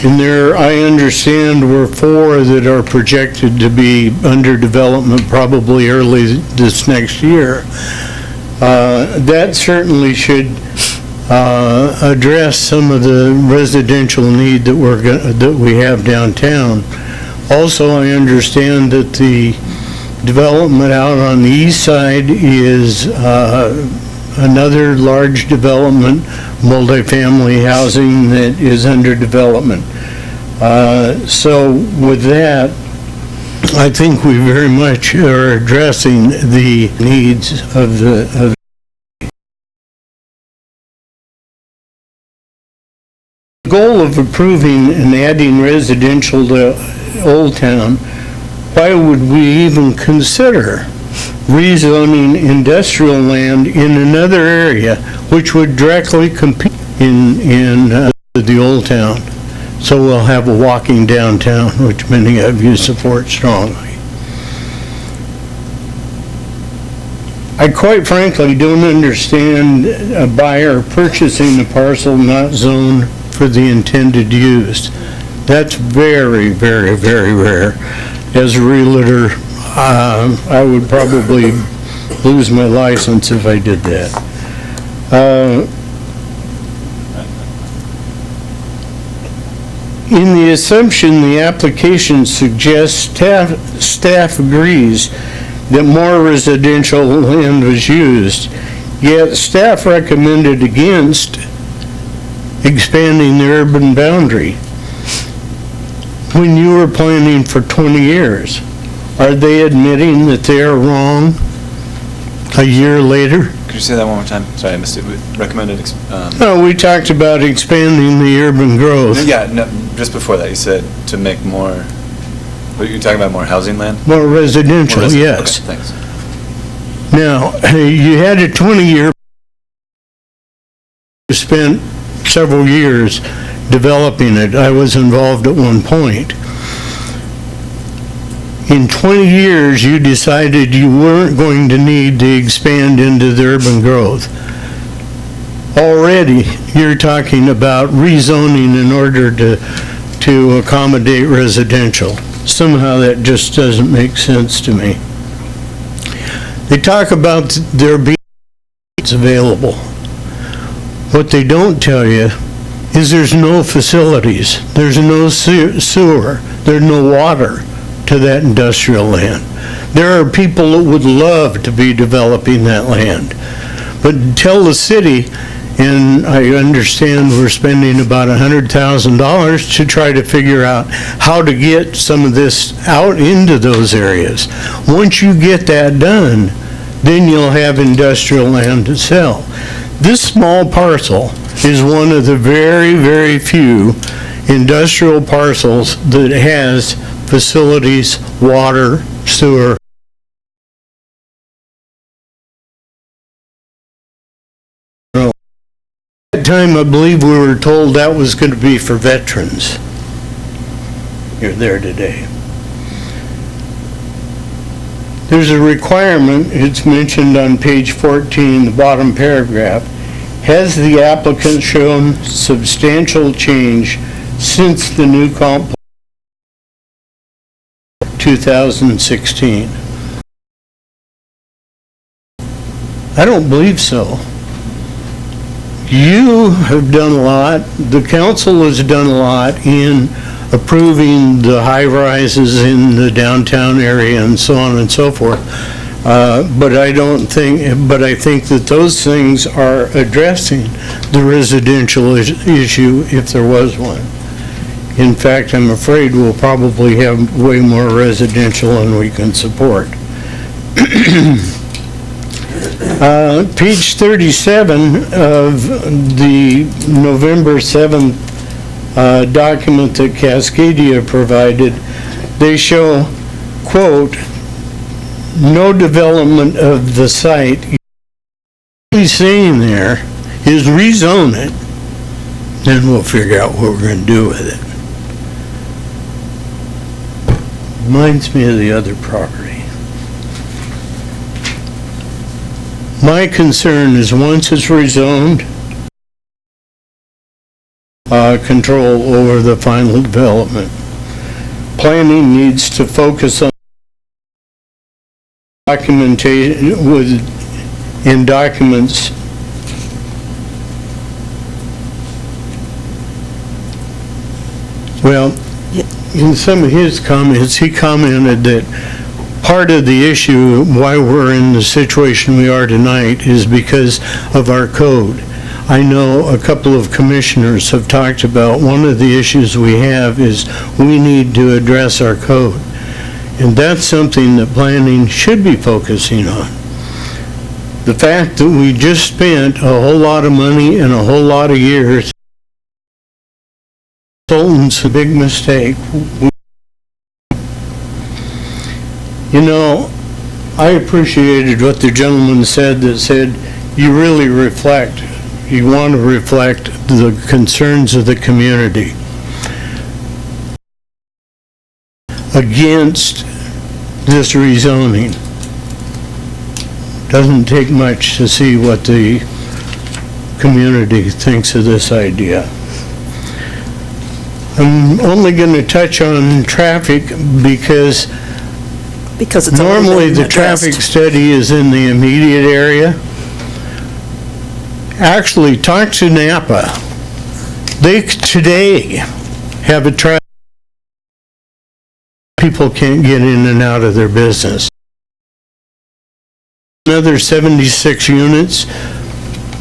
and there, I understand, were 4 that are projected to be under development probably early this next year, that certainly should address some of the residential need that we have downtown. Also, I understand that the development out on the east side is another large development, multifamily housing that is under development. So with that, I think we very much are addressing the needs of the goal of approving and adding residential to Old Town. Why would we even consider rezoning industrial land in another area which would directly compete in the Old Town? So we'll have a walking downtown, which many of you support strongly. I quite frankly don't understand a buyer purchasing a parcel not zoned for the intended use. That's very, very, very rare. As a realtor, I would probably lose my license if I did that. In the assumption the application suggests staff agrees that more residential land was used, yet staff recommended against expanding the urban boundary. When you were planning for 20 years, are they admitting that they are wrong a year later? Could you say that one more time? Sorry, I missed it. Recommended, No, we talked about expanding the urban growth. Yeah, no, just before that, you said to make more, what, you're talking about more housing land? More residential, yes. Okay, thanks. Now, you had a 20-year, you spent several years developing it. I was involved at one point. In 20 years, you decided you weren't going to need to expand into the urban growth. Already, you're talking about rezoning in order to accommodate residential. Somehow that just doesn't make sense to me. They talk about there being available. What they don't tell you is there's no facilities, there's no sewer, there's no water to that industrial land. There are people that would love to be developing that land. But tell the city, and I understand we're spending about $100,000 to try to figure out how to get some of this out into those areas. Once you get that done, then you'll have industrial land to sell. This small parcel is one of the very, very few industrial parcels that has facilities, water, sewer. At that time, I believe we were told that was going to be for veterans. You're there today. There's a requirement, it's mentioned on page 14, the bottom paragraph. Has the applicant shown substantial change since the new comp 2016? I don't believe so. You have done a lot, the council has done a lot in approving the high-rises in the downtown area and so on and so forth. But I think that those things are addressing the residential issue if there was one. In fact, I'm afraid we'll probably have way more residential than we can support. Page 37 of the November 7th document that Cascadia provided, they show, quote, no development of the site. What he's saying there is rezone it, then we'll figure out what we're going to do with it. Reminds me of the other property. My concern is once it's rezoned, control over the final development. Planning needs to focus on documentation in documents well, in some of his comments, he commented that part of the issue why we're in the situation we are tonight is because of our code. I know a couple of commissioners have talked about one of the issues we have is we need to address our code. And that's something that planning should be focusing on. The fact that we just spent a whole lot of money and a whole lot of years, consultants, a big mistake. You know, I appreciated what the gentleman said that said, you really reflect, you want to reflect the concerns of the community against this rezoning. Doesn't take much to see what the community thinks of this idea. I'm only going to touch on traffic because it's normally already been the traffic addressed. study is in the immediate area. Actually, talk to Napa. They today have a traffic. People can't get in and out of their business. Another 76 units,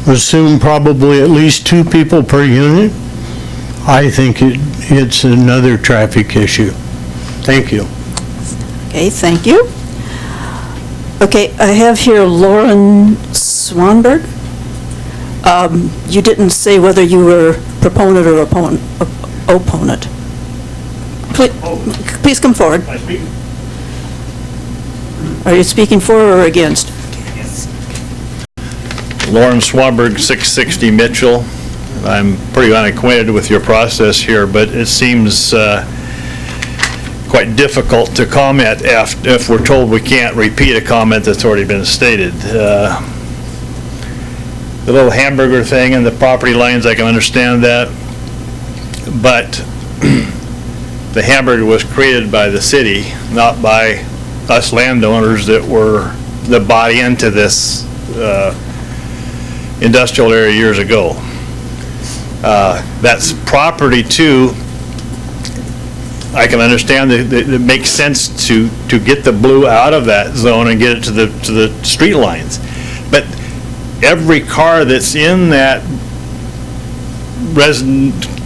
assume probably at least 2 people per unit. I think it's another traffic issue. Thank you. Okay, thank you. Okay, I have here Lauren Swanberg. You didn't say whether you were proponent or opponent. Please come forward. Are you speaking for or against? Lauren Swanberg, 660 Mitchell. I'm pretty unacquainted with your process here, but it seems quite difficult to comment if we're told we can't repeat a comment that's already been stated. The little hamburger thing and the property lines, I can understand that, but the hamburger was created by the city, not by us landowners that bought into this industrial area years ago. That's property too. I can understand that it makes sense to get the blue out of that zone and get it to the street lines. But every car that's in that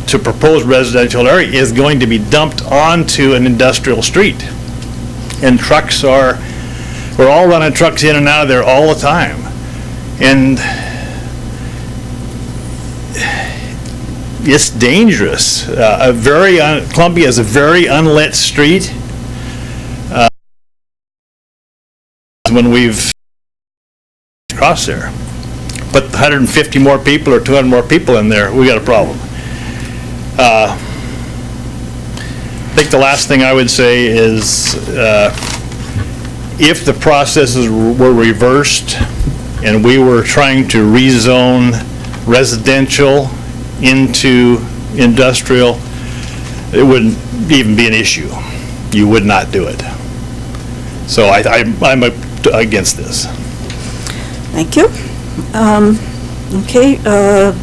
proposed residential area is going to be dumped onto an industrial street. And we're all running trucks in and out of there all the time. And it's dangerous. Columbia is a very unlit street. When we've crossed there, put 150 more people or 200 more people in there, we got a problem. I think the last thing I would say is if the processes were reversed and we were trying to rezone residential into industrial, it wouldn't even be an issue. You would not do it. So I'm against this. Thank you. Okay,